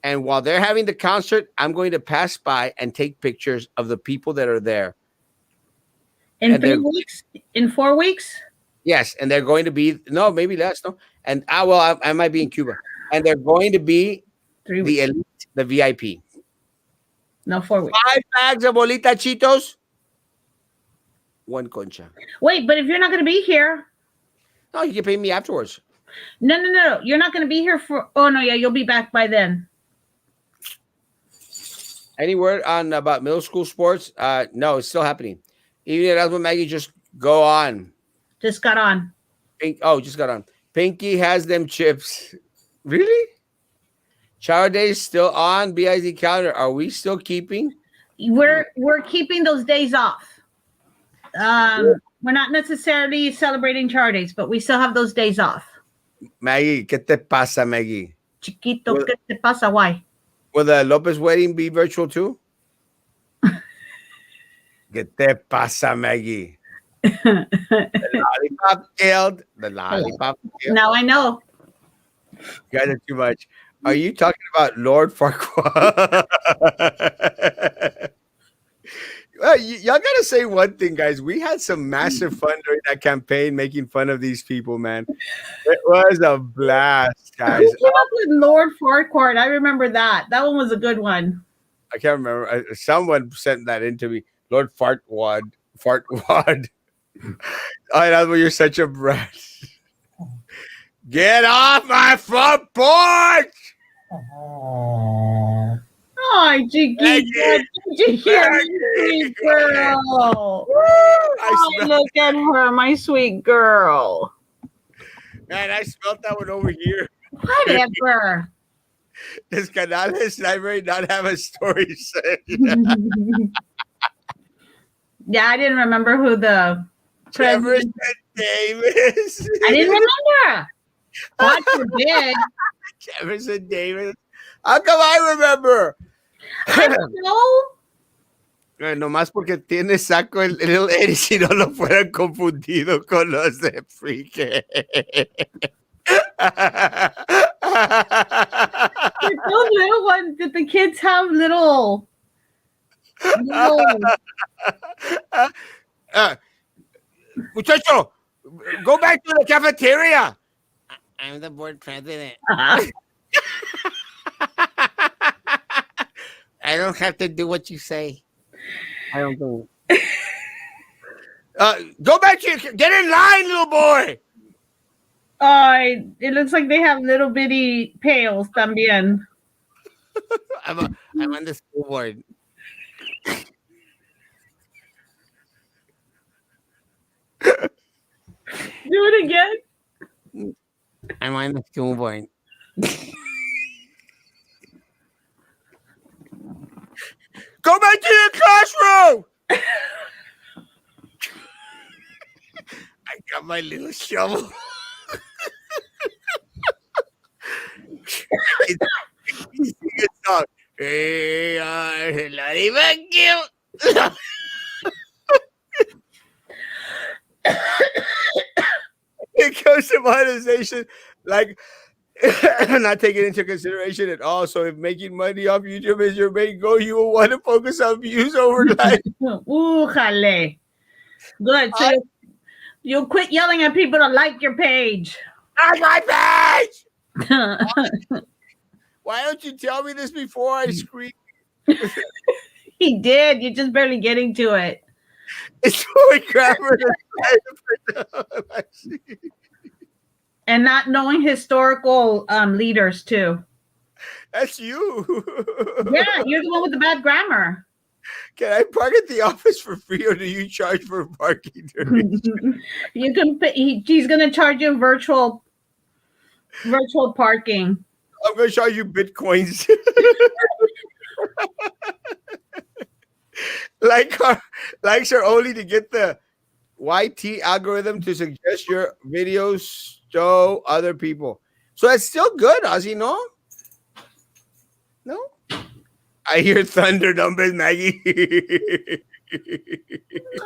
And while they're having the concert, I'm going to pass by and take pictures of the people that are there. In 3 weeks? In 4 weeks? Yes, and they're going to be maybe less. No, and I might be in Cuba, and they're going to be 3 weeks. the elite, the VIP. No, 4 weeks. 5 bags of bolita Cheetos, 1 concha. Wait, but if you're not going to be here, no, you can pay me afterwards. No. You're not going to be here for. Oh no, yeah, you'll be back by then. Any word on about middle school sports? No, it's still happening. Even Erasmo Maggie just go on. Just got on. Just got on. Pinky has them chips. Really? Shower days still on. BIZ calendar. Are we still keeping? We're keeping those days off. We're not necessarily celebrating shower days, but we still have those days off. Maggie, ¿qué te pasa, Maggie? Chiquito, ¿qué te pasa? Why? Will the Lopez wedding be virtual too? ¿Qué te pasa, Maggie? The lollipop killed. The lollipop killed. Now I know. You guys are too much. Are you talking about Lord Farquaad? Well, y'all gotta say one thing, guys. We had some massive fun during that campaign, making fun of these people, man. It was a blast, guys. Who came up with Lord Farquaad? I remember that. That one was a good one. I can't remember. Someone sent that in to me. Lord Farquaad. Farquaad. Oh, that's what you're such a brat. Get off my front porch! Oh, Chiquita, did you hear me, sweet girl? Look at her, my sweet girl. Man, I smelled that one over here. Whatever. This Canales library not have a story set. Yeah, I didn't remember who the Jefferson Davis. I didn't remember. God forbid. Jefferson Davis. How come I remember? I don't know. Nomás porque tiene saco el Little Eddie, si no lo fueran confundido con los de Freak. Those little ones, did the kids have little Muchacho, go back to the cafeteria. I'm the board president. I don't have to do what you say. I don't know. Go back to get in line, little boy. It looks like they have little bitty pails también. I'm on the school board. Do it again. I'm on the school board. Go back to your classroom. I got my little shovel. It's song. Hey, not even cute. It goes to monetization, like not taking into consideration at all. So if making money off YouTube is your main goal, you will want to focus on views over like. Ooh, jale. Good. So you'll quit yelling at people to like your page. Like my page. Why don't you tell me this before I scream? He did. You're just barely getting to it. It's really grammar. And not knowing historical leaders too. That's you. Yeah, you're the one with the bad grammar. Can I park at the office for free, or do you charge for parking? You can pay, he's gonna charge you virtual parking. I'm gonna charge you bitcoins. Likes are only to get the YT algorithm to suggest your videos to other people. So that's still good, Ozzy, no? No? I hear thunder numbers, Maggie.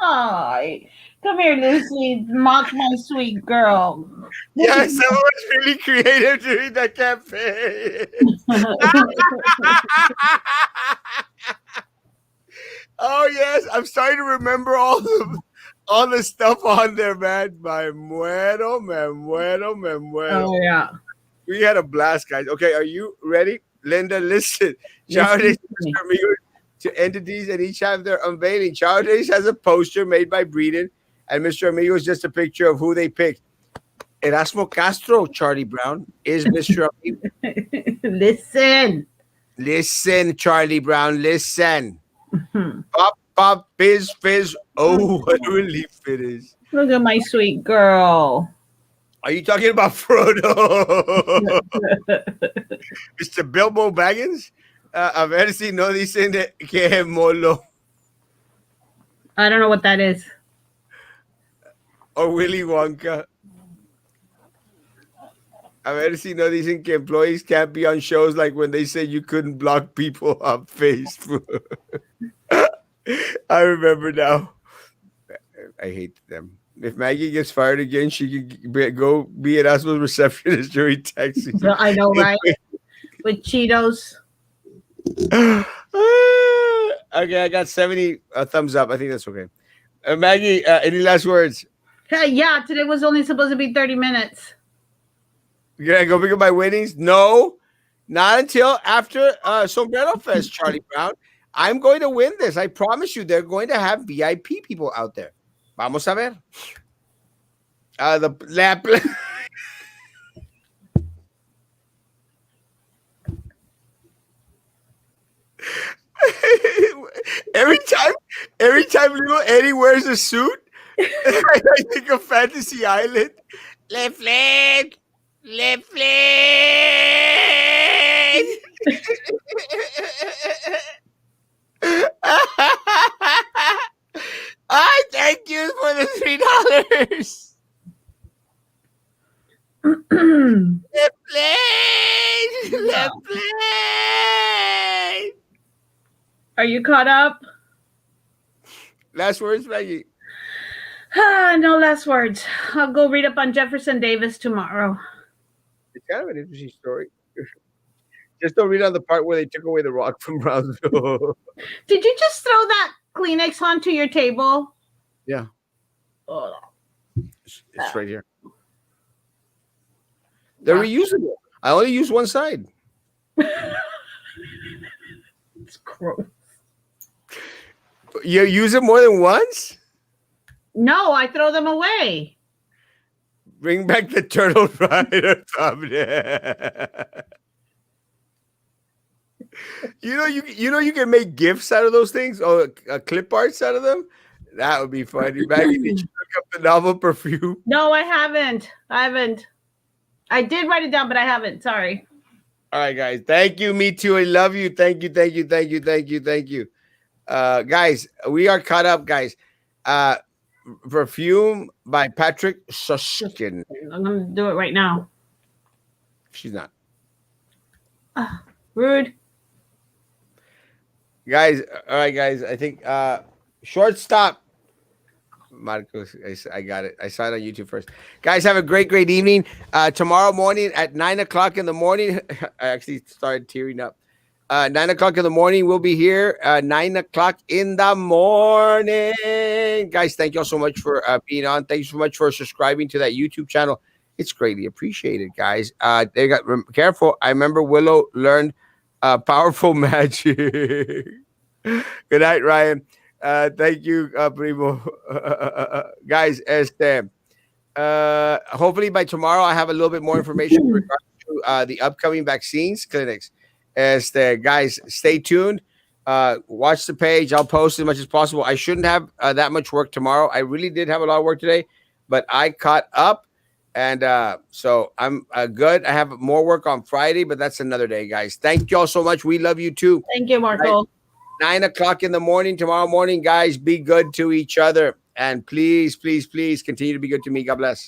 Hi, come here, Lucy. Mock my sweet girl. Yeah, someone's really creative during that campaign. Oh yes, I'm starting to remember all the stuff on there, man. Me muero. Oh yeah. We had a blast, guys. Okay, are you ready? Linda, listen. Chowdays to entities and each have their unveiling. Chowdays has a poster made by Breeden, and Mr. Amigo is just a picture of who they picked. Erasmo Castro, Charlie Brown, is Mr. Amigo. Listen, Charlie Brown, listen. Pop, fizz. Oh, what a relief it is. Look at my sweet girl. Are you talking about Frodo? Mr. Bilbo Baggins? A ver si no dicen que es molo. I don't know what that is. Or Willy Wonka. A ver si no dicen que employees can't be on shows like when they say you couldn't block people on Facebook. I remember now. I hate them. If Maggie gets fired again, she could go be Erasmo's receptionist during tax season. I know, right? With Cheetos. Okay, I got 70 thumbs up. I think that's okay. Maggie, any last words? Yeah, today was only supposed to be 30 minutes. Can I go pick up my winnings? No, not until after Sombrero Fest, Charlie Brown. I'm going to win this. I promise you, they're going to have VIP people out there. Vamos a ver. Every time little Eddie wears a suit, I think of Fantasy Island. Le flag. I thank you for the $3. Le plane. Are you caught up? Last words, Maggie. No last words. I'll go read up on Jefferson Davis tomorrow. It's kind of an interesting story. Just don't read on the part where they took away the rock from Brownsville. Did you just throw that Kleenex onto your table? Yeah. Oh. It's right here. They're reusable. I only use one side. It's gross. You use it more than once? No, I throw them away. Bring back the turtle rider thumbnail. You can make GIFs out of those things or clip arts out of them. That would be funny. Maggie, did you look up the novel Perfume? No, I haven't. I did write it down, but I haven't. Sorry. All right, guys. Thank you. Me too. I love you. Thank you. Guys, we are caught up, guys. Perfume by Patrick Susskind. I'm going to do it right now. She's not. Rude. Guys, all right, guys. I think shortstop. Marcos, I got it. I saw it on YouTube first. Guys, have a great evening. Tomorrow morning at 9 o'clock in the morning. I actually started tearing up. 9 o'clock in the morning, we'll be here. 9 o'clock in the morning. Guys, thank you all so much for being on. Thank you so much for subscribing to that YouTube channel. It's greatly appreciated, guys. They got careful. I remember Willow learned powerful magic. Good night, Ryan. Thank you, Primo. Guys, hopefully by tomorrow I have a little bit more information regarding to the upcoming vaccines clinics. Guys, stay tuned. Watch the page. I'll post as much as possible. I shouldn't have that much work tomorrow. I really did have a lot of work today, but I caught up. And so I'm good. I have more work on Friday, but that's another day, guys. Thank you all so much. We love you too. Thank you, Marco. 9 o'clock in the morning tomorrow morning, guys. Be good to each other. And please, please, please continue to be good to me. God bless.